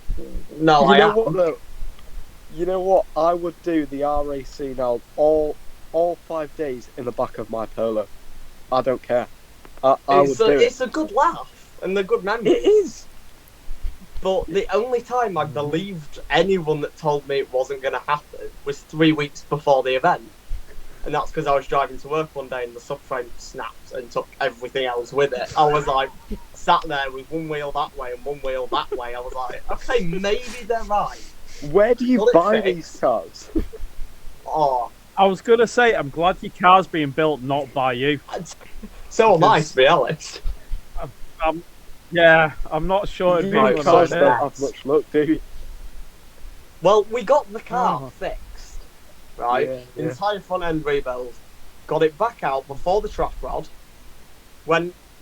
no, I am. What, though? You know what? I would do the RAC now all 5 days in the back of my Polo. I don't care. I would do it. It's a good laugh and a good memory. It is. But the only time I believed anyone that told me it wasn't going to happen was 3 weeks before the event. And that's because I was driving to work one day and the subframe snapped and took everything else with it. I was like, sat there with one wheel that way and one wheel that way. I was like, okay, maybe they're right. Where do you buy these cars? Oh, I was going to say, I'm glad your car's being built not by you. So am I, to be honest. Yeah, I'm not sure it'd be You cars don't have much luck, do you? Well, we got the car fixed, right? Yeah. Entire front end rebuild. Got it back out before the track rod.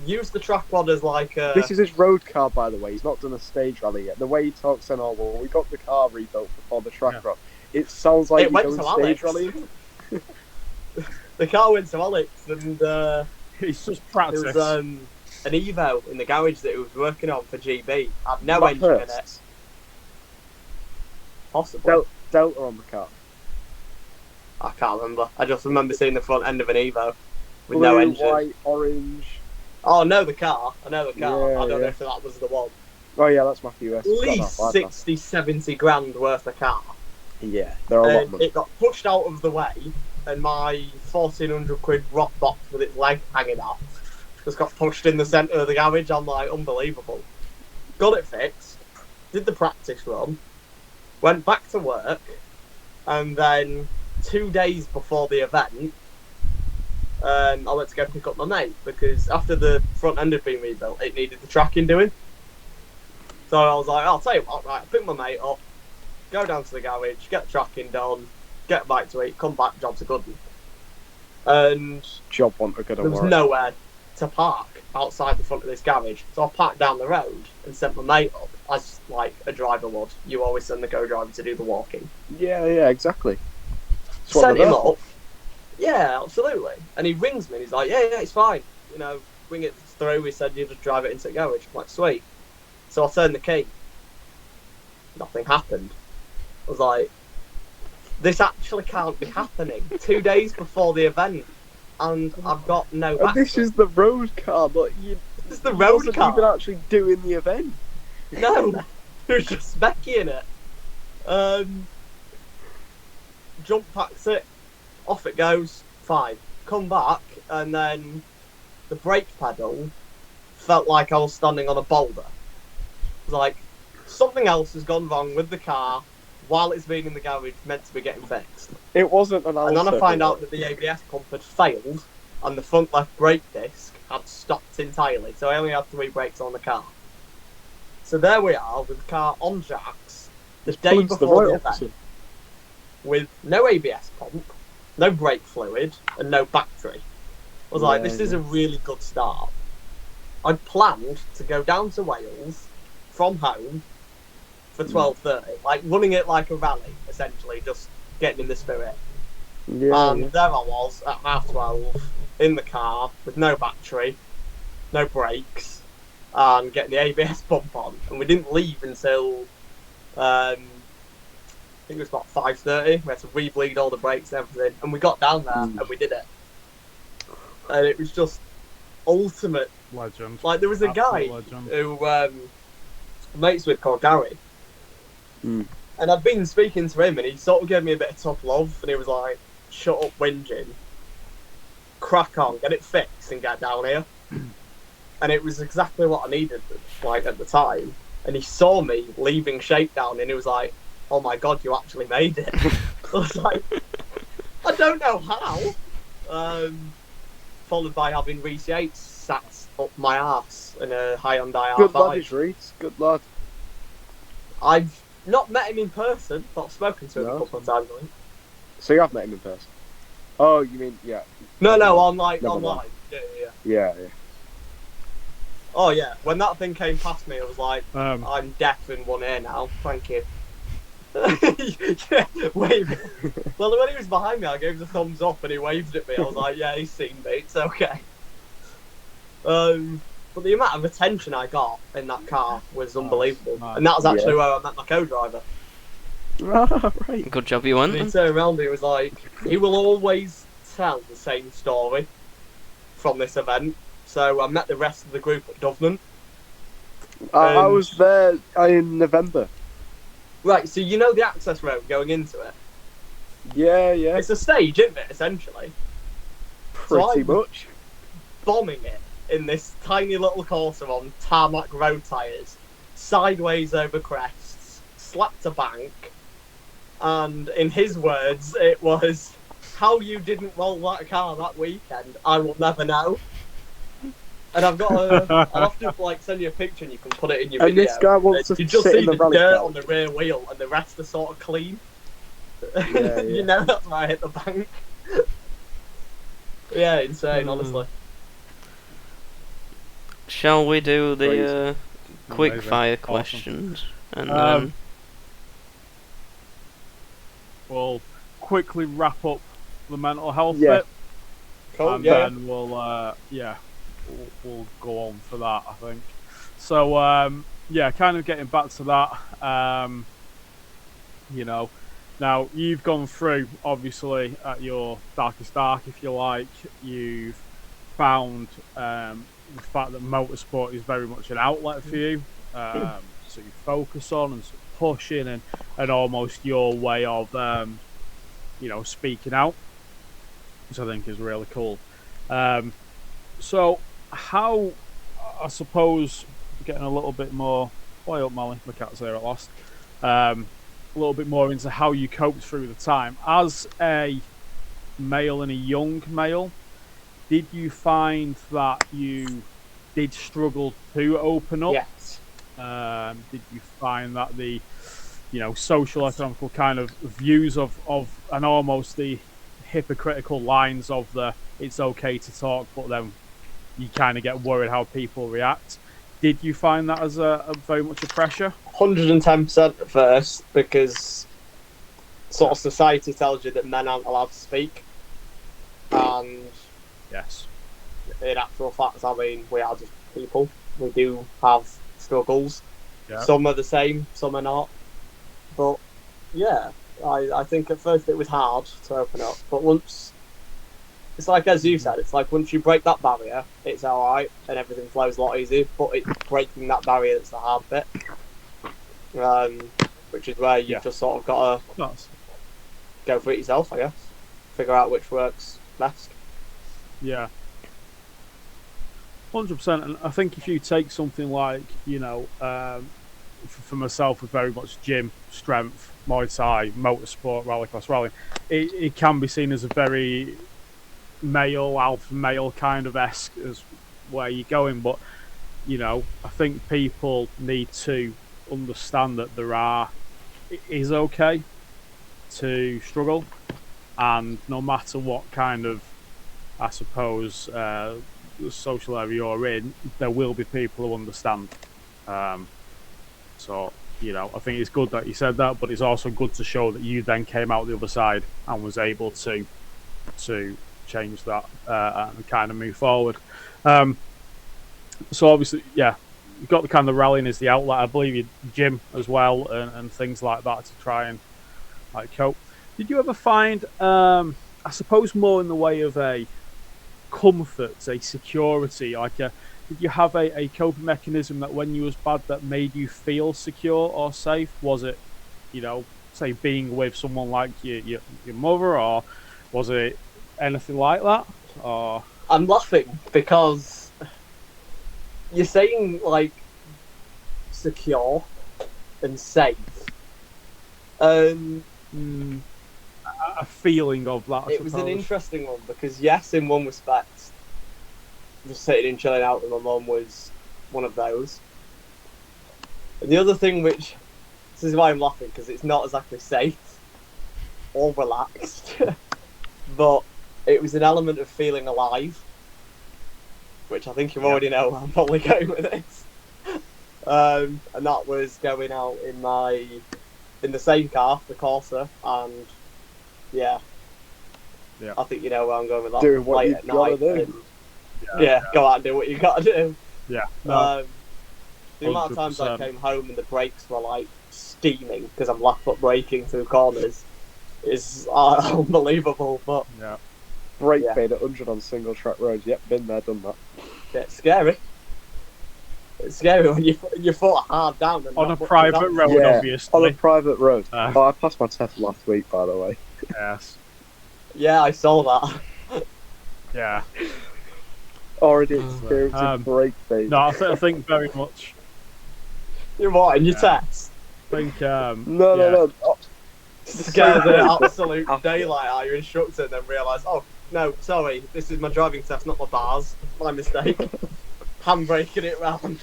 Used the track rod as like a... This is his road car, by the way. He's not done a stage rally yet. The way he talks then, we got the car rebuilt before the track rod. It sounds like he's going stage rally. The car went to Alex, and it's just practice. There was an Evo in the garage that he was working on for GB. Had no engine in it. Possibly. Delta on the car. I can't remember. I just remember seeing the front end of an Evo with Blue, no engine. White, orange. Oh, I know the car. Yeah, I don't know if that was the one. Oh yeah, that's Matthew S. At least 60, 70 grand worth of car. Yeah, they're a lot of money. It got pushed out of the way, and my 1,400 quid rock box with its leg hanging off just got pushed in the centre of the garage. I'm like, unbelievable. Got it fixed, did the practice run, went back to work, and then 2 days before the event, I went to go pick up my mate, because after the front end had been rebuilt, it needed the tracking doing. So I was like, I'll tell you what, right, pick my mate up, go down to the garage, get the tracking done, get back to it, come back, job's a good one. And job wasn't a good one. There was nowhere to park outside the front of this garage. So I parked down the road and sent my mate up, as like a driver would. You always send the co-driver to do the walking. Yeah, exactly. Sent him up. Yeah, absolutely. And he rings me and he's like, yeah, it's fine. You know, bring it through. He said you just drive it into the garage. I'm like, sweet. So I turned the key. Nothing happened. I was like, this actually can't be happening. 2 days before the event, and I've got no battery. This is the road car, but this is the road car. Even actually doing the event. No, there's just Becky in it. Jump packs it, off it goes, fine. Come back, and then the brake pedal felt like I was standing on a boulder. It was like, something else has gone wrong with the car while it's been in the garage, meant to be getting fixed. It wasn't an And then I find out that the ABS pump had failed, and the front left brake disc had stopped entirely, so I only had 3 brakes on the car. So there we are, with the car on jacks, the day before the event, with no ABS pump, no brake fluid, and no battery. I was like, this is a really good start. I'd planned to go down to Wales from home for 12:30, like running it like a rally, essentially, just getting in the spirit. There I was at 12:30 in the car with no battery, no brakes, and getting the ABS pump on. And we didn't leave until I think it was about 5:30. We had to re-bleed all the brakes and everything, and we got down there and we did it. And it was just ultimate legend. Like there was a guy who mates with called Gary. And I'd been speaking to him and he sort of gave me a bit of tough love and he was like, shut up whinging, crack on, get it fixed and get down here. And it was exactly what I needed like at the time. And he saw me leaving Shakedown and he was like, oh my god, you actually made it. I was like, I don't know how. Followed by having Reece Yates sat up my arse in a Hyundai R5. Good lad, Reece. Good lad. I've not met him in person, but I've spoken to him a couple of times. I think. So you have met him in person? Oh, you mean, yeah. No, online. Yeah. Oh yeah, when that thing came past me, I was like, I'm deaf in one ear now, thank you. Yeah, waving. Well, when he was behind me, I gave him a thumbs up and he waved at me. I was like, yeah, he's seen me, it's okay. But the amount of attention I got in that car was unbelievable. Nice. And that was actually where I met my co-driver. Right. Good job you went. He turned around and he was like, he will always tell the same story from this event. So I met the rest of the group at Dublin. I was there in November. Right, so you know the access road going into it? Yeah. It's a stage, isn't it, essentially? Pretty much. Bombing it in this tiny little Corsa on tarmac road tyres, sideways over crests, slapped a bank, and in his words, it was, how you didn't roll that car that weekend, I will never know. And I'll have to send you a picture and you can put it in your video. And this guy wants to you just sit see in the the dirt car on the rear wheel and the rest are sort of clean. Yeah. You know that's where I hit the bank. Yeah, insane, honestly. Shall we do the quick fire questions? And then we'll quickly wrap up the mental health bit. Cool, and then we'll go on for that, I think. So, kind of getting back to that, now you've gone through, obviously, at your darkest dark, if you like, you've found the fact that motorsport is very much an outlet for you, so you focus on and pushing and almost your way of, speaking out, which I think is really cool. So, how, I suppose, getting a little bit more, play up Molly, my cat's there at last, a little bit more into how you coped through the time. As a male and a young male, did you find that you did struggle to open up? Yes. Did you find that the, social, economical kind of views of and almost the hypocritical lines of the it's okay to talk, but then you kind of get worried how people react. Did you find that as a very much a pressure? 110% at first, because sort of society tells you that men aren't allowed to speak, and yes, in actual fact, I mean, we are just people. We do have struggles. Yeah. Some are the same, some are not. But yeah, I think at first it was hard to open up, but once, it's like as you said, it's like once you break that barrier, it's alright and everything flows a lot easier, but it's breaking that barrier that's the hard bit. Which is where you've just sort of got to go for it yourself, I guess. Figure out which works best. Yeah. 100%, and I think if you take something like, for myself with very much gym, strength, Muay Thai, motorsport, rallycross, rallying, it can be seen as a very alpha male kind of esque as where you're going, but I think people need to understand that it is okay to struggle, and no matter what kind of, I suppose, social area you're in, there will be people who understand. So I think it's good that you said that, but it's also good to show that you then came out the other side and was able to change that and kind of move forward. So obviously, you've got the kind of rallying as the outlet. I believe you gym as well and things like that to try and cope. Did you ever find, I suppose, more in the way of a comfort, a security, did you have a coping mechanism that when you was bad that made you feel secure or safe? Was it, say being with someone like your mother, or was it anything like that? Or I'm laughing because you're saying secure and safe. A feeling of that. It was an interesting one because yes, in one respect, just sitting and chilling out with my mum was one of those. And the other thing, this is why I'm laughing, because it's not exactly safe or relaxed, but it was an element of feeling alive, which I think you already know where I'm probably going with this. And that was going out in the same car, the Corsa, and yeah. I think you know where I'm going with that. Doing what late you at gotta night. do. Go out and do what you gotta do. Yeah. No, the amount of times I came home and the brakes were steaming because I'm left foot braking through corners is unbelievable. But brake fade at 100 on single track roads. Yep, been there, done that. Yeah, it's scary. It's scary when your foot are hard down. And on a private road, obviously. On a private road. I passed my test last week, by the way. Yes. Yeah, I saw that. Yeah. Already experiencing brake fade. No, I think very much. You're what, in your test? I think, No. Scare the absolute daylight out of your instructor and then realise, oh, no, sorry, this is my driving test, not my bars. My mistake. Handbraking it round.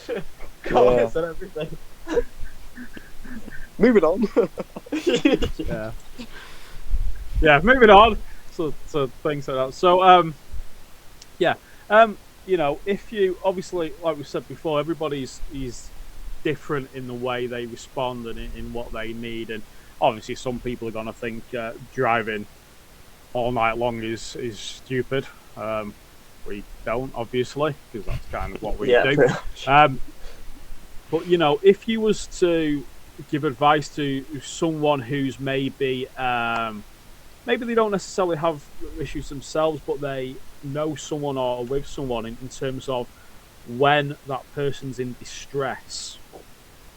Corners and everything. Moving on. Moving on. So things like that. So, if you, obviously, like we said before, everybody's different in the way they respond and in what they need, and obviously some people are going to think driving all night long is stupid. We don't, obviously, because that's kind of what we do. But if you was to give advice to someone who's maybe they don't necessarily have issues themselves, but they know someone or are with someone in terms of when that person's in distress,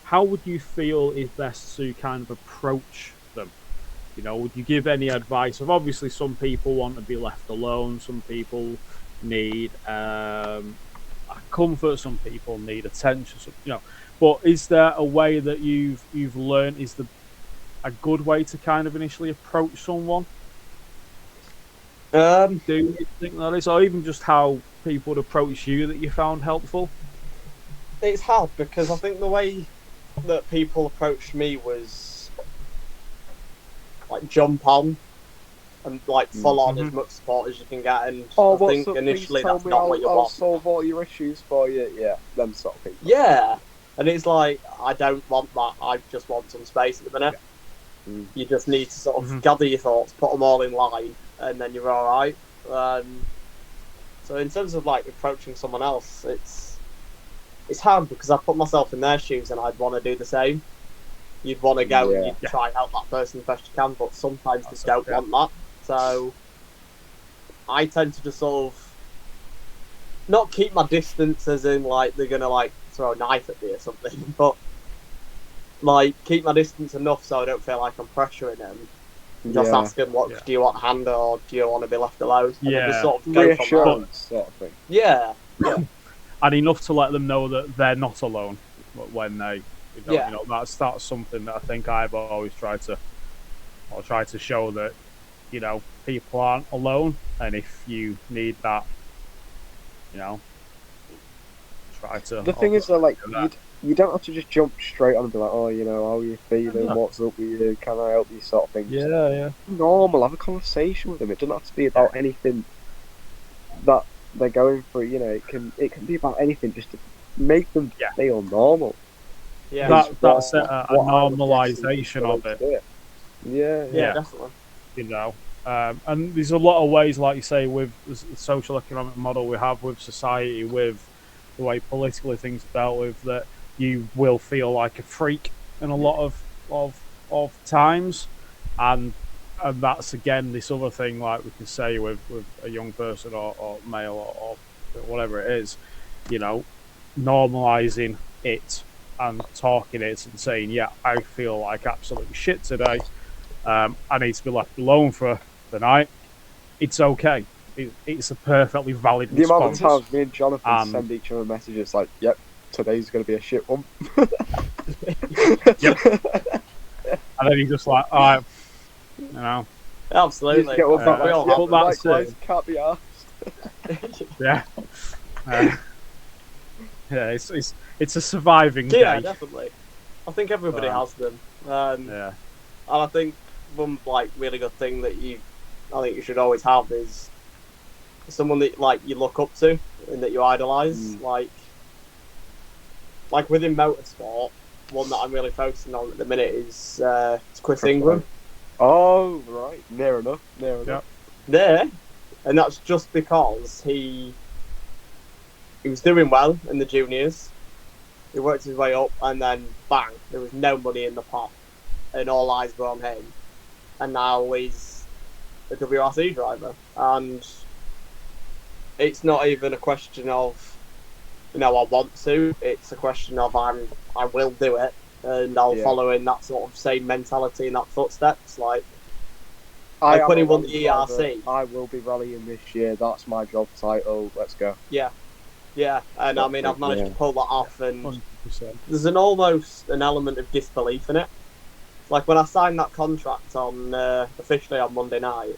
how would you feel is best to kind of approach them? Would you give any advice? Of obviously some people want to be left alone, some people need comfort, some people need attention, but is there a way that you've learned is a good way to kind of initially approach someone? Do you think that is, or even just how people would approach you that you found helpful? It's hard because I think the way that people approached me was jump on and like full on as much support as you can get. And I think initially that's not what you want. I'll solve all your issues for you. Yeah, them sort of people. Yeah, and it's like I don't want that. I just want some space at the minute. Yeah. You just need to sort of gather your thoughts, put them all in line, and then you're all right. So in terms of like approaching someone else, it's hard because I put myself in their shoes and I'd want to do the same. You'd want to go and you'd try and help that person as best you can, but sometimes they don't want that. So I tend to just sort of not keep my distance as in like they're going to like throw a knife at me or something, but like keep my distance enough so I don't feel like I'm pressuring them. Just ask them, do you want a hand or do you want to be left alone? And just sort of go from that. Sort of thing. Yeah. And enough to let them know that they're not alone when they, you know, that's something that I think I've always tried to show that, you know, people aren't alone, and if you need that, you know, try to. The thing is, though, like you don't have to just jump straight on and be like, oh, you know, how are you feeling? What's up with you? Can I help you? Sort of thing. Yeah. Normal. Have a conversation with them. It doesn't have to be about anything that they're going through. You know, it can be about anything just to make them feel normal. Yeah, that's a normalisation of it. Yeah, definitely. You know, and there's a lot of ways, like you say, with the social economic model we have with society, with the way politically things are dealt with, that you will feel like a freak in a lot of times, and that's again this other thing, like we can say with a young person or male or whatever it is, you know, normalising it and talking it and saying, I feel like absolute shit today. I need to be left alone for the night. It's okay. It's a perfectly valid response. The amount of times me and Jonathan send each other messages like, yep, today's going to be a shit one. Yep. And then he's just like, all right, you know. Absolutely. We all have likewise, can't be asked. Yeah. Yeah, it's a surviving day. Yeah, definitely. I think everybody has them. And I think one like really good thing that I think you should always have is someone that like you look up to and that you idolise. Like within motorsport, one that I'm really focusing on at the minute is Chris Ingram. Oh right, near enough. There, and that's just because he was doing well in the juniors. He worked his way up, and then bang, there was no money in the pot, and all eyes were on him. And now he's a WRC driver, and it's not even a question of, you know, I want to. It's a question of I will do it, and I'll follow in that sort of same mentality in that footsteps. Like when he won the ERC, I will be rallying this year. That's my job title. Let's go. Yeah, and I mean, I've managed to pull that off, and 100%. There's almost an element of disbelief in it. Like when I signed that contract on officially on Monday night,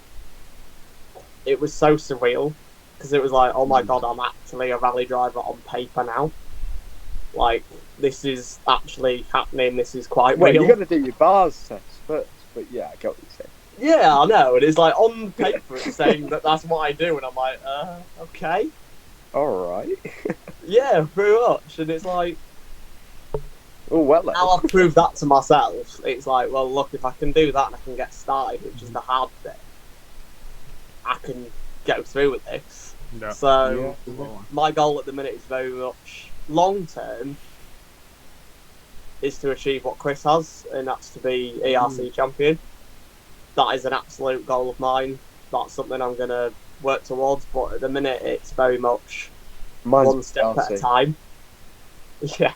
it was so surreal because it was like, oh my god, I'm actually a rally driver on paper now. Like this is actually happening. This is quite real. You're gonna do your bars test first, but yeah, I get what you're saying. Yeah, I know, and it's like on paper it's saying that's what I do, and I'm like, okay. Alright. Yeah, pretty much. And it's like, now I've proved that to myself. It's like, well, look, if I can do that and I can get started, which is the hard bit, I can go through with this. Yeah. So, my goal at the minute is very much long term is to achieve what Chris has, and that's to be ERC champion. That is an absolute goal of mine. That's something I'm going to work towards, but at the minute it's very much one step at a time. Yeah,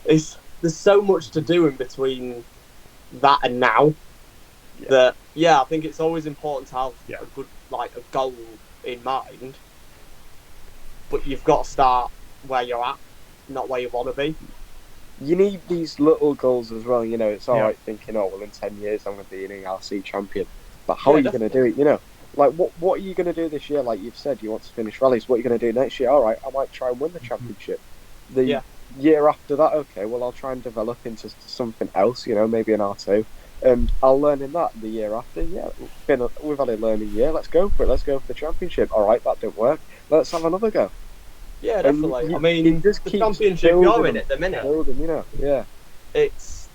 there's so much to do in between that and now that I think it's always important to have a good a goal in mind, but you've got to start where you're at, not where you want to be. You need these little goals as well. You know, it's alright thinking, oh well, in 10 years I'm going to be an ERC champion, but how are you going to do it? You know. Like, what are you going to do this year? Like you've said, you want to finish rallies. What are you going to do next year? All right, I might try and win the championship. The year after that, okay, well, I'll try and develop into something else, you know, maybe an R2. And I'll learn in that the year after. Yeah, we've had a learning year. Let's go for it. Let's go for the championship. All right, that didn't work. Let's have another go. Yeah, definitely. I mean, the championship you're in at the minute. Building, you know, yeah. It's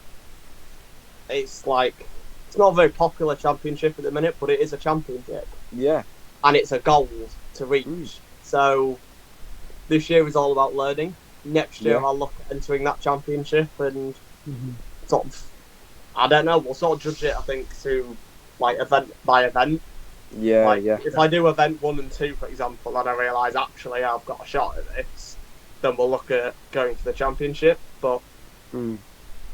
like, it's not a very popular championship at the minute, but it is a championship. Yeah. And it's a goal to reach. So this year is all about learning. Next year I'll look at entering that championship and sort of, I don't know, we'll sort of judge it, I think, to like event by event. Yeah, like, if I do event 1 and 2, for example, and I realise actually I've got a shot at this, then we'll look at going for the championship. But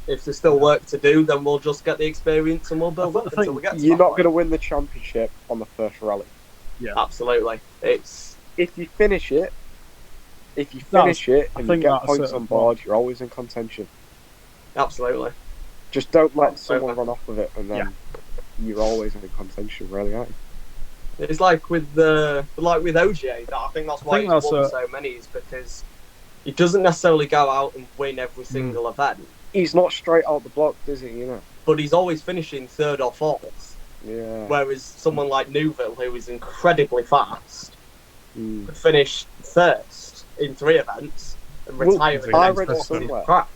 if there's still work to do, then we'll just get the experience and we'll build up until we get to You're not going to win the championship on the first rally. Yeah, absolutely. It's if you finish it and you get points on board, you're always in contention. Absolutely. Just don't let someone run off with it, and then you're always in contention, really, aren't you? It's like with OGA. I think that's why he's won so many, is because he doesn't necessarily go out and win every single event. He's not straight out the block, is he? You know. But he's always finishing 3rd or 4th. Yeah. Whereas someone like Newville, who is incredibly fast, could finish 1st in 3 events and retire against a crash.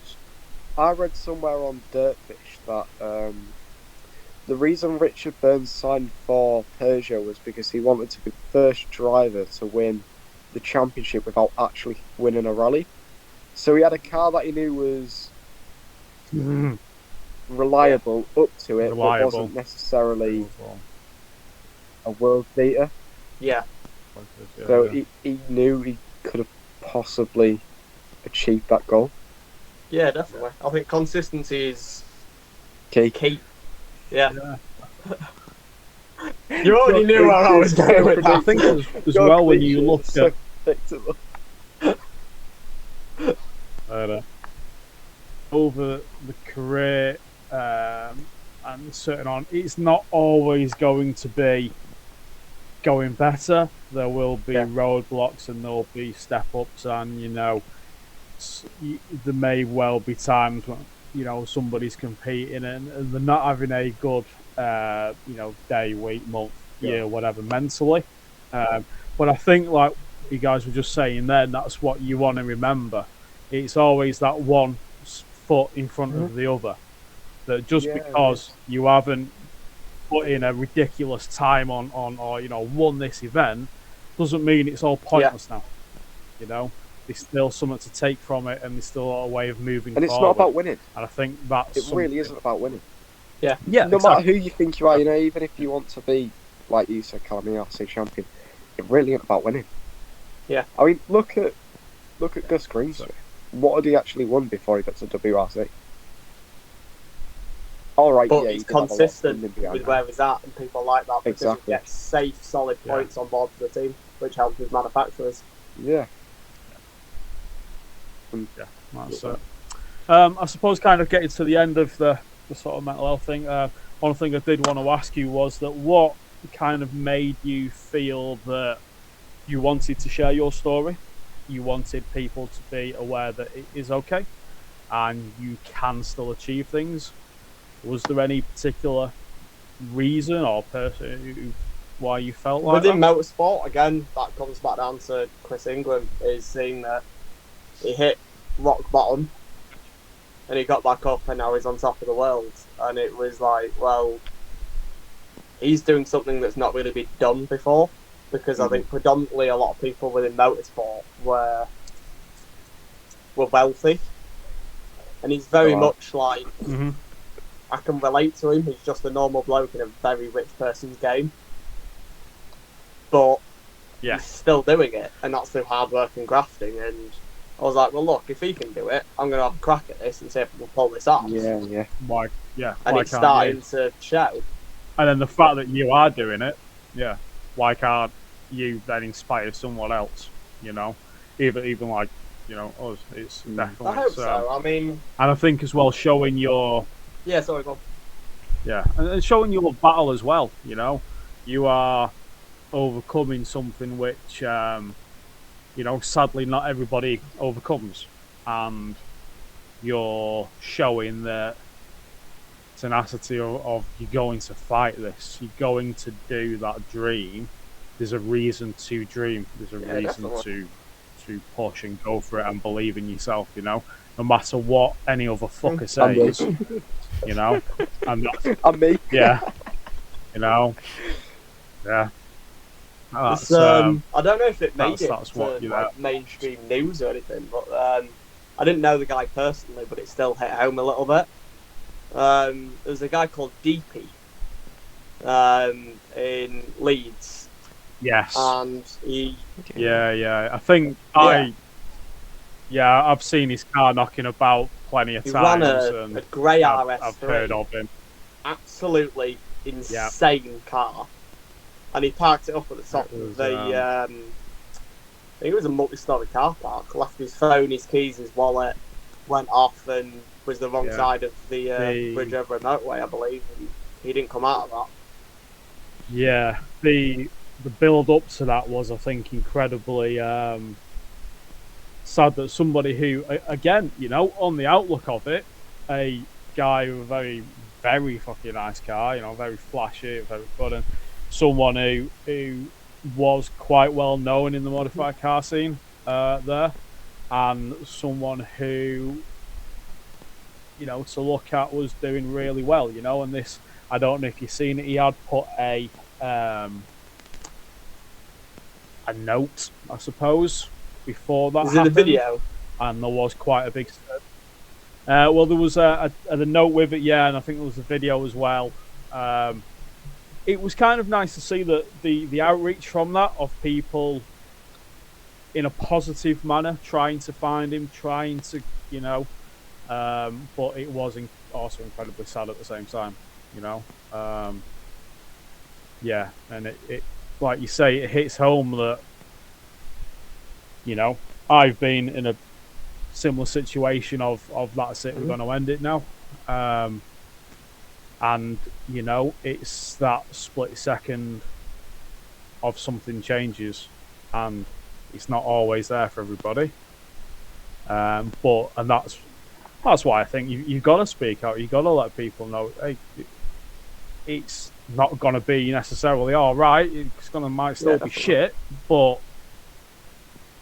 I read somewhere on Dirtfish that the reason Richard Burns signed for Peugeot was because he wanted to be the first driver to win the championship without actually winning a rally. So he had a car that he knew was reliable up to it, but wasn't necessarily a world beater. Yeah. So he knew he could have possibly achieved that goal. Yeah, definitely. I think consistency is key. Yeah. You already knew where I was going with that. I think as well when you look at over the career and certain on, it's not always going to be going better. There will be roadblocks and there will be step ups, and there may well be times when somebody's competing and they're not having a good day, week, month, year, whatever mentally. But I think, like you guys were just saying then, that's what you want to remember. It's always that one foot in front of the other. That just because you haven't put in a ridiculous time on or won this event doesn't mean it's all pointless now. There's still something to take from it, and there's still a way of moving forward. And it's not about winning. And I think that's really isn't about winning. Yeah. No matter who you think you are, even if you want to be, like you said, Callum, BRC champion, it really isn't about winning. Yeah. I mean, look at Gus Greensmith. What had he actually won before he got to WRC? All right, but he's consistent with where he's at, and people like that because he gets safe, solid points on board for the team, which helps with manufacturers. Yeah. That's it. I suppose kind of getting to the end of the sort of mental health thing, one thing I did want to ask you was that what kind of made you feel that you wanted to share your story, you wanted people to be aware that it is okay and you can still achieve things. Was there any particular reason or person why you felt like within motorsport? Again, that comes back down to Chris Ingram, is seeing that he hit rock bottom and he got back up and now he's on top of the world, and it was like, well, he's doing something that's not really been done before, because I think predominantly a lot of people within motorsport were wealthy, and he's very much like I can relate to him. He's just a normal bloke in a very rich person's game, but he's still doing it, and that's through hard work and grafting. And I was like, well, look, if he can do it, I'm going to have a crack at this and see if we can pull this off. Yeah. And it's starting to show. And then the fact that you are doing it, why can't you then inspire someone else? Even like us. It's definitely. I hope so. I mean, and I think as well showing your. Yeah, sorry, go on. Yeah, and showing your battle as well. You are overcoming something which, sadly not everybody overcomes, and you're showing that tenacity of you're going to fight this, you're going to do that dream. There's a reason to dream. There's a reason to push and go for it and believe in yourself. No matter what any other fucker says. And I'm me. Yeah. Yeah. That's, I don't know if it made it that's to mainstream news or anything, but I didn't know the guy personally, but it still hit home a little bit. There's a guy called DP in Leeds. Yes. And he... Yeah. I think I've seen his car knocking about plenty of times. He ran a grey RS3. I've heard of him. Absolutely insane car. And he parked it up at the top of the... I think it was a multi-storey car park. Left his phone, his keys, his wallet, went off and was the wrong side of the bridge over a motorway, I believe. And he didn't come out of that. Yeah, the build up to that was, I think, incredibly sad that somebody who, again, on the outlook of it, a guy with a very, very fucking nice car, very flashy, very good, and someone who was quite well known in the modified car scene there, and someone who, to look at was doing really well, and this, I don't know if you've seen it, he had put a note, I suppose, before that happened. Is it a video? And there was quite a big... well, there was a note with it, and I think there was a video as well. It was kind of nice to see that the outreach from that, of people in a positive manner trying to find him, trying to, but it was also incredibly sad at the same time, yeah, and it like you say, it hits home that, I've been in a similar situation of that's it, we're going to end it now. And, it's that split second of something changes, and it's not always there for everybody. And that's why I think you've got to speak out. You've got to let people know, hey, it's not going to be necessarily all right. It's might still be shit, but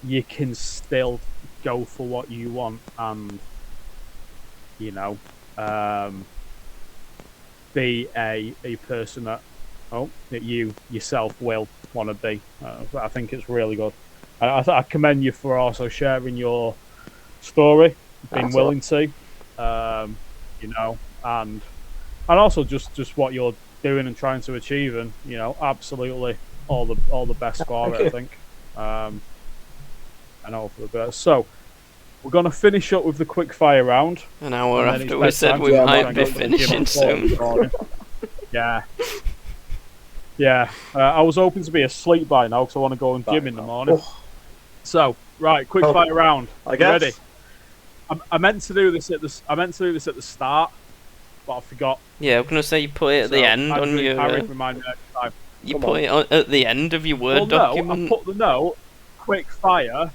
you can still go for what you want, and be a person that you yourself will want to be. I think it's really good. I commend you for also sharing your story, being willing to, and also just what you're doing and trying to achieve, and absolutely all the best for it. I think, and all for the best. So we're going to finish up with the quick fire round. An hour after we said we might be finishing soon. Yeah. I was hoping to be asleep by now because I want to go and gym in the morning. So, right, quick fire round. I guess. Ready? I meant to do this at the start, but I forgot. Yeah, I'm going to say you put it at the end on your... remind me next time. You put it at the end of your Word document. I put the note, quick fire.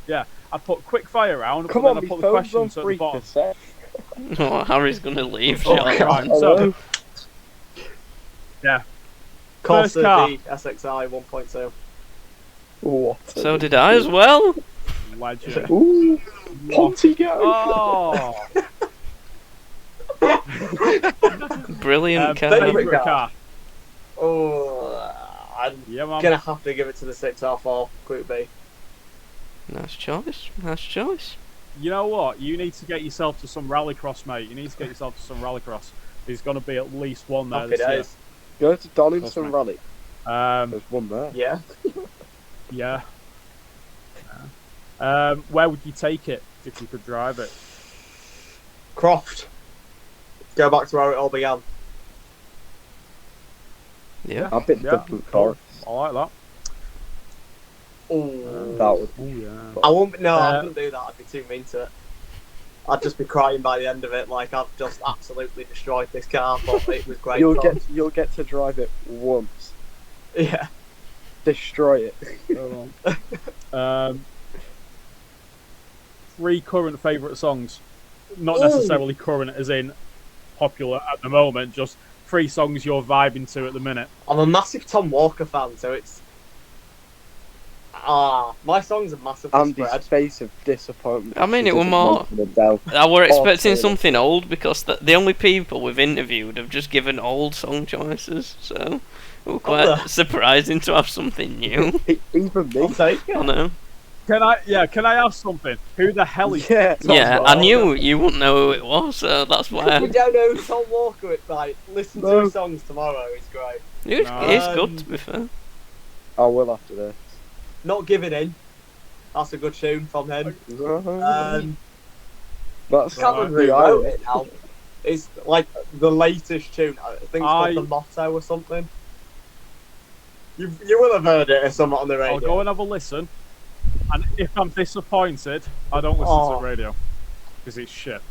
Yeah, I put quick fire round, Come and on, then I put the questions at the bottom. Oh, Harry's going to leave. Right, so, yeah. Corsa car. D SXI 1.2. What? So did I as well. Legend. Ooh, Pontigo. Oh. Brilliant car. Favourite car. Oh, I'm gonna have to give it to the 6R4 Group B. Nice choice. You know what? You need to get yourself to some rallycross, mate. You need to get yourself to some rallycross. There's going to be at least one there this year. Go to Donington Rally. There's one there. Yeah. Yeah. Where would you take it if you could drive it? Croft. Go back to where it all began. Yeah. I've been different cars. I like that. That would. Oh yeah. I wouldn't do that. I'd be too mean to it. I'd just be crying by the end of it, like I've just absolutely destroyed this car. But it was great. You'll get to drive it once. Yeah. Destroy it. 3 current favourite songs. Not necessarily current, as in popular at the moment. Just 3 songs you're vibing to at the minute. I'm a massive Tom Walker fan, so it's my songs are massively Andy's spread. face of disappointment. I mean, it were more. I were expecting something old because the only people we've interviewed have just given old song choices, so it was quite surprising to have something new. Even me. I'll take it. I know. Can I ask something? Who the hell is Yeah. Yeah, I knew you wouldn't know who it was, so that's why. You don't know who Tom Walker is, like, listen to his songs tomorrow, he's great. It's good, to be fair. I will after this. Not Giving In. That's a good tune from him. That's I can't remember who wrote it now. It's like the latest tune. I think it's called The Motto or something. You will have heard it or something on the radio. I'll go and have a listen. And if I'm disappointed, I don't listen to the radio. Because it's shit.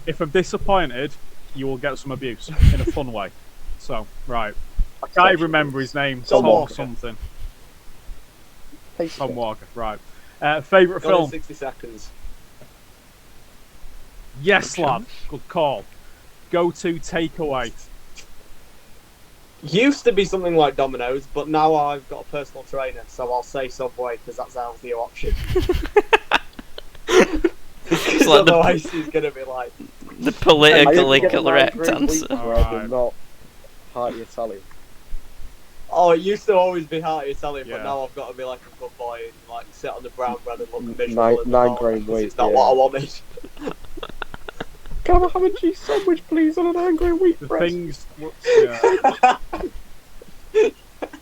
If I'm disappointed, you will get some abuse in a fun way. So, right. I can't even remember his name. Tom Walker. Something. Tom Tom Walker, right. Favourite Gone in film? 60 seconds. Yes, lad. Good call. Go-to takeaway. Used to be something like Domino's, but now I've got a personal trainer, so I'll say Subway because that's a healthier option. Because like otherwise he's going to be like... The politically correct answer. Rather not hearty Italian. Oh, it used to always be hearty Italian, Yeah. but now I've got to be like a good boy and like sit on the brown bread and look miserable. 9 grain weight. It's not what I wanted. Can I have a cheese sandwich, please, on an 9 grain wheat The bread? things...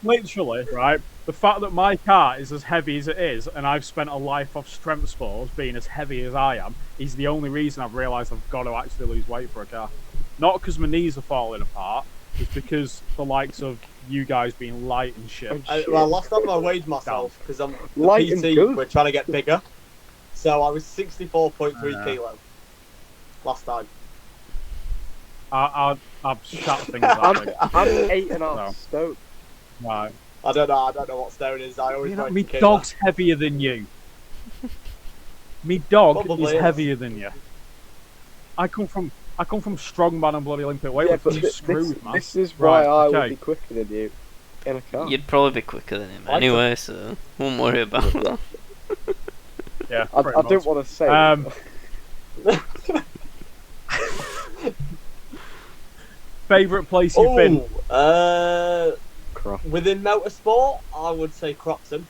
Literally, right? The fact that my car is as heavy as it is, and I've spent a life of strength sports being as heavy as I am, is the only reason I've realised I've got to actually lose weight for a car. Not because my knees are falling apart, it's because the likes of you guys being light and shit. Well, last time I weighed myself, because I'm the Light and PT, good. we're trying to get bigger. So I was 64.3 kilo last time. I've shot things that big. I'm 8.5 stone. Right. I don't know what stone is. I always Me break dog's heavier than you. Me dog Probably is is. heavier than you. I come from strongman and bloody Olympic weightlifting. Yeah, but You're screwed, man. this is why Right, I okay. would be quicker than you in a car. You'd probably be quicker than him anyway, so won't worry about that. Yeah, I pretty don't much. want to say. Favourite place you've been? Crap. Within motorsport, I would say Crompton.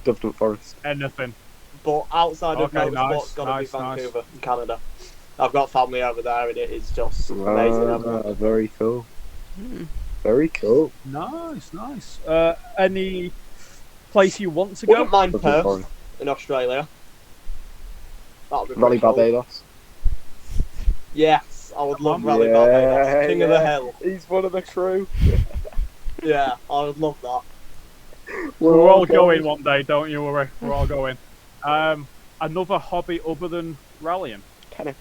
Dovent Forest. Anything. But outside of Okay, motorsport, nice, it's got to nice, be Vancouver, in Canada. I've got family over there, and it is just amazing. Very cool. Very cool. Nice. Any place you want to Wouldn't go? mind Dovent Perth Forest. in Australia. That would be Rally pretty cool. Barbados. Yes, I would love Rally Yeah, Barbados. King of the yeah. Hill. He's one of the crew. Yeah, I would love that. We're all going one day, don't you worry. We're all going. Another hobby other than rallying? Tennis.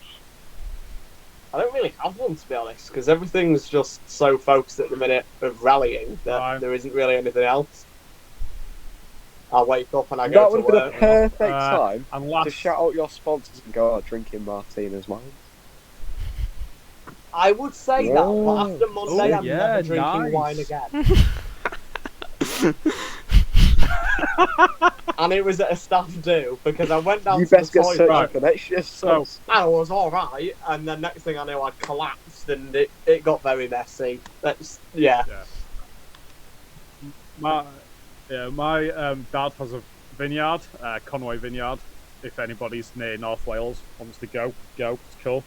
I don't really have one, to be honest, because everything's just so focused at the minute of rallying that Right. there isn't really anything else. I wake up and I That go would to have been a work. perfect time And to last, shout out your sponsors and go out drinking Martina's wine. I would say that, but Oh. after Monday, Oh, I'm yeah, never drinking nice. wine again. And it was at a staff do because I went down You to the best get toilet. searching for next year's So- sauce. I was alright, and the next thing I knew, I'd collapsed, and it got very messy. That's my dad has a vineyard, Conway Vineyard. If anybody's near North Wales wants to go. It's cool.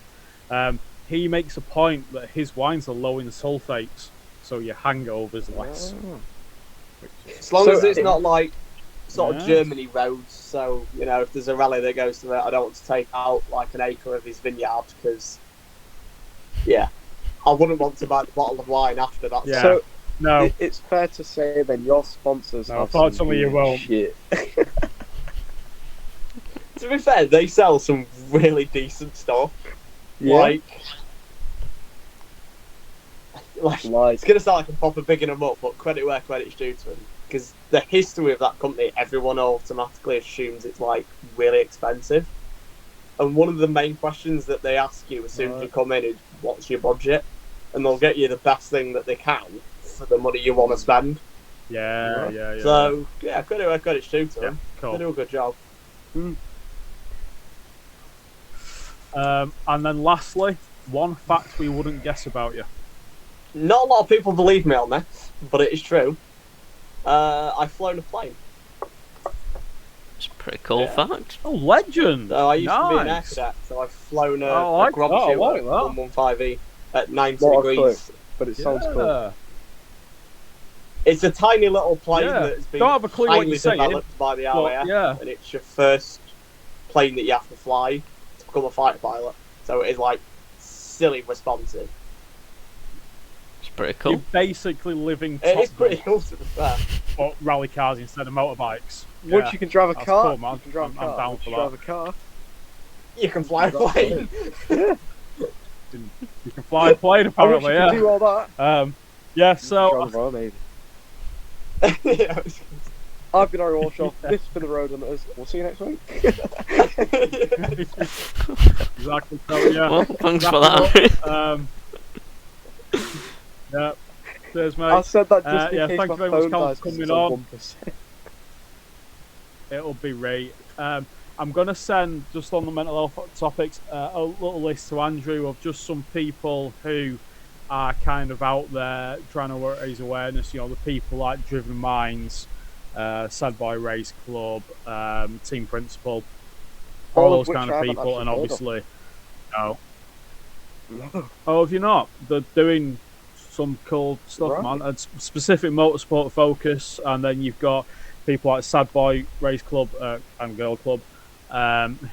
He makes a point that his wines are low in sulfates, so your hangovers less. As long So as it's not like sort of Yeah. Germany roads, so you know, if there's a rally that goes to it, I don't want to take out like an acre of his vineyard because, I wouldn't want to buy the bottle of wine after that. Yeah. So No, it's fair to say then your sponsors No, have some unfortunately you weird won't. shit. To be fair, they sell some really decent stuff. Like it's gonna sound like I'm proper bigging them up, but credit where credit's due to them. Because the history of that company, everyone automatically assumes it's like really expensive. and one of the main questions that they ask you as soon as you come in is, what's your budget? And they'll get you the best thing that they can for the money you want to spend. Yeah. So, yeah, credit due to them. Cool. They do a good job. And then lastly, one fact we wouldn't guess about you. Not a lot of people believe me on this, but it is true. I've flown a plane. It's a pretty cool fact. Oh, legend! So I used to be an air cadet, so I've flown a Grub Shooter 115E at 90 degrees. But it sounds cool. It's a tiny little plane that's been highly developed by the RAF, and it's your first plane that you have to fly to become a fighter pilot. So it is like silly responsive. It's pretty cool. You're basically living. It is pretty cool to be fair. But rally cars instead of motorbikes. Once you can drive a car, cool, man. you can drive a car. I'm down for that. Drive a car. You can fly a plane. You can fly a plane, apparently. You can do all that. So. Maybe. I've been Aaron Walshaw. This has been the Roadhunters. We'll see you next week. Exactly. So, yeah. Well, thanks for that. Yeah. Cheers, mate. I said that just in case thank my you very phone much, Callum, dies for 'cause coming it's on. 1%. It'll be great. I'm going to send, just on the mental health topics, a little list to Andrew of just some people who are kind of out there trying to raise awareness. You know, the people like Driven Minds, Sad Boy Race Club, Team Principal, all those kind of people, and obviously, no. Oh, have you not? They're doing some cool stuff, man. A specific motorsport focus, and then you've got people like Sad Boy Race Club and Girl Club,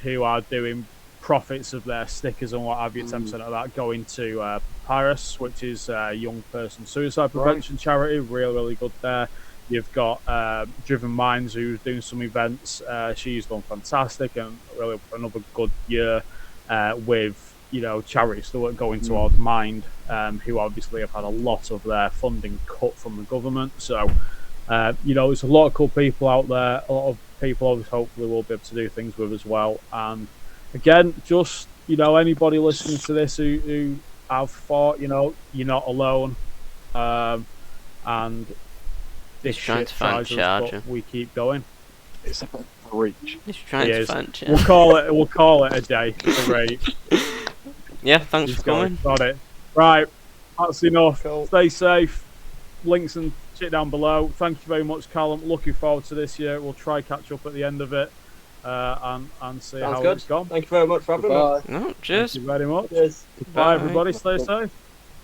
who are doing profits of their stickers and what have you, 10% of that going to Paris, which is a young person suicide prevention charity. Really good there. You've got Driven Minds, who's doing some events. She's done fantastic and really another good year with, you know, charities that were going towards Mind, who obviously have had a lot of their funding cut from the government. So, you know, there's a lot of cool people out there. A lot of people obviously hopefully will be able to do things with as well. And again, just, you know, anybody listening to this who have thought, you know, you're not alone. And this trying to find charger. We keep going. It's a reach. He's trying to find charger. We'll call it a day. Great. Yeah, thanks for coming. Got it. Right, that's enough. Cool. Stay safe. Links and shit down below. Thank you very much, Callum. Looking forward to this year. We'll try catch up at the end of it and see how it's gone. Thank you very much for having me. No, cheers. Thank you very much. Cheers. Bye, everybody. Stay safe.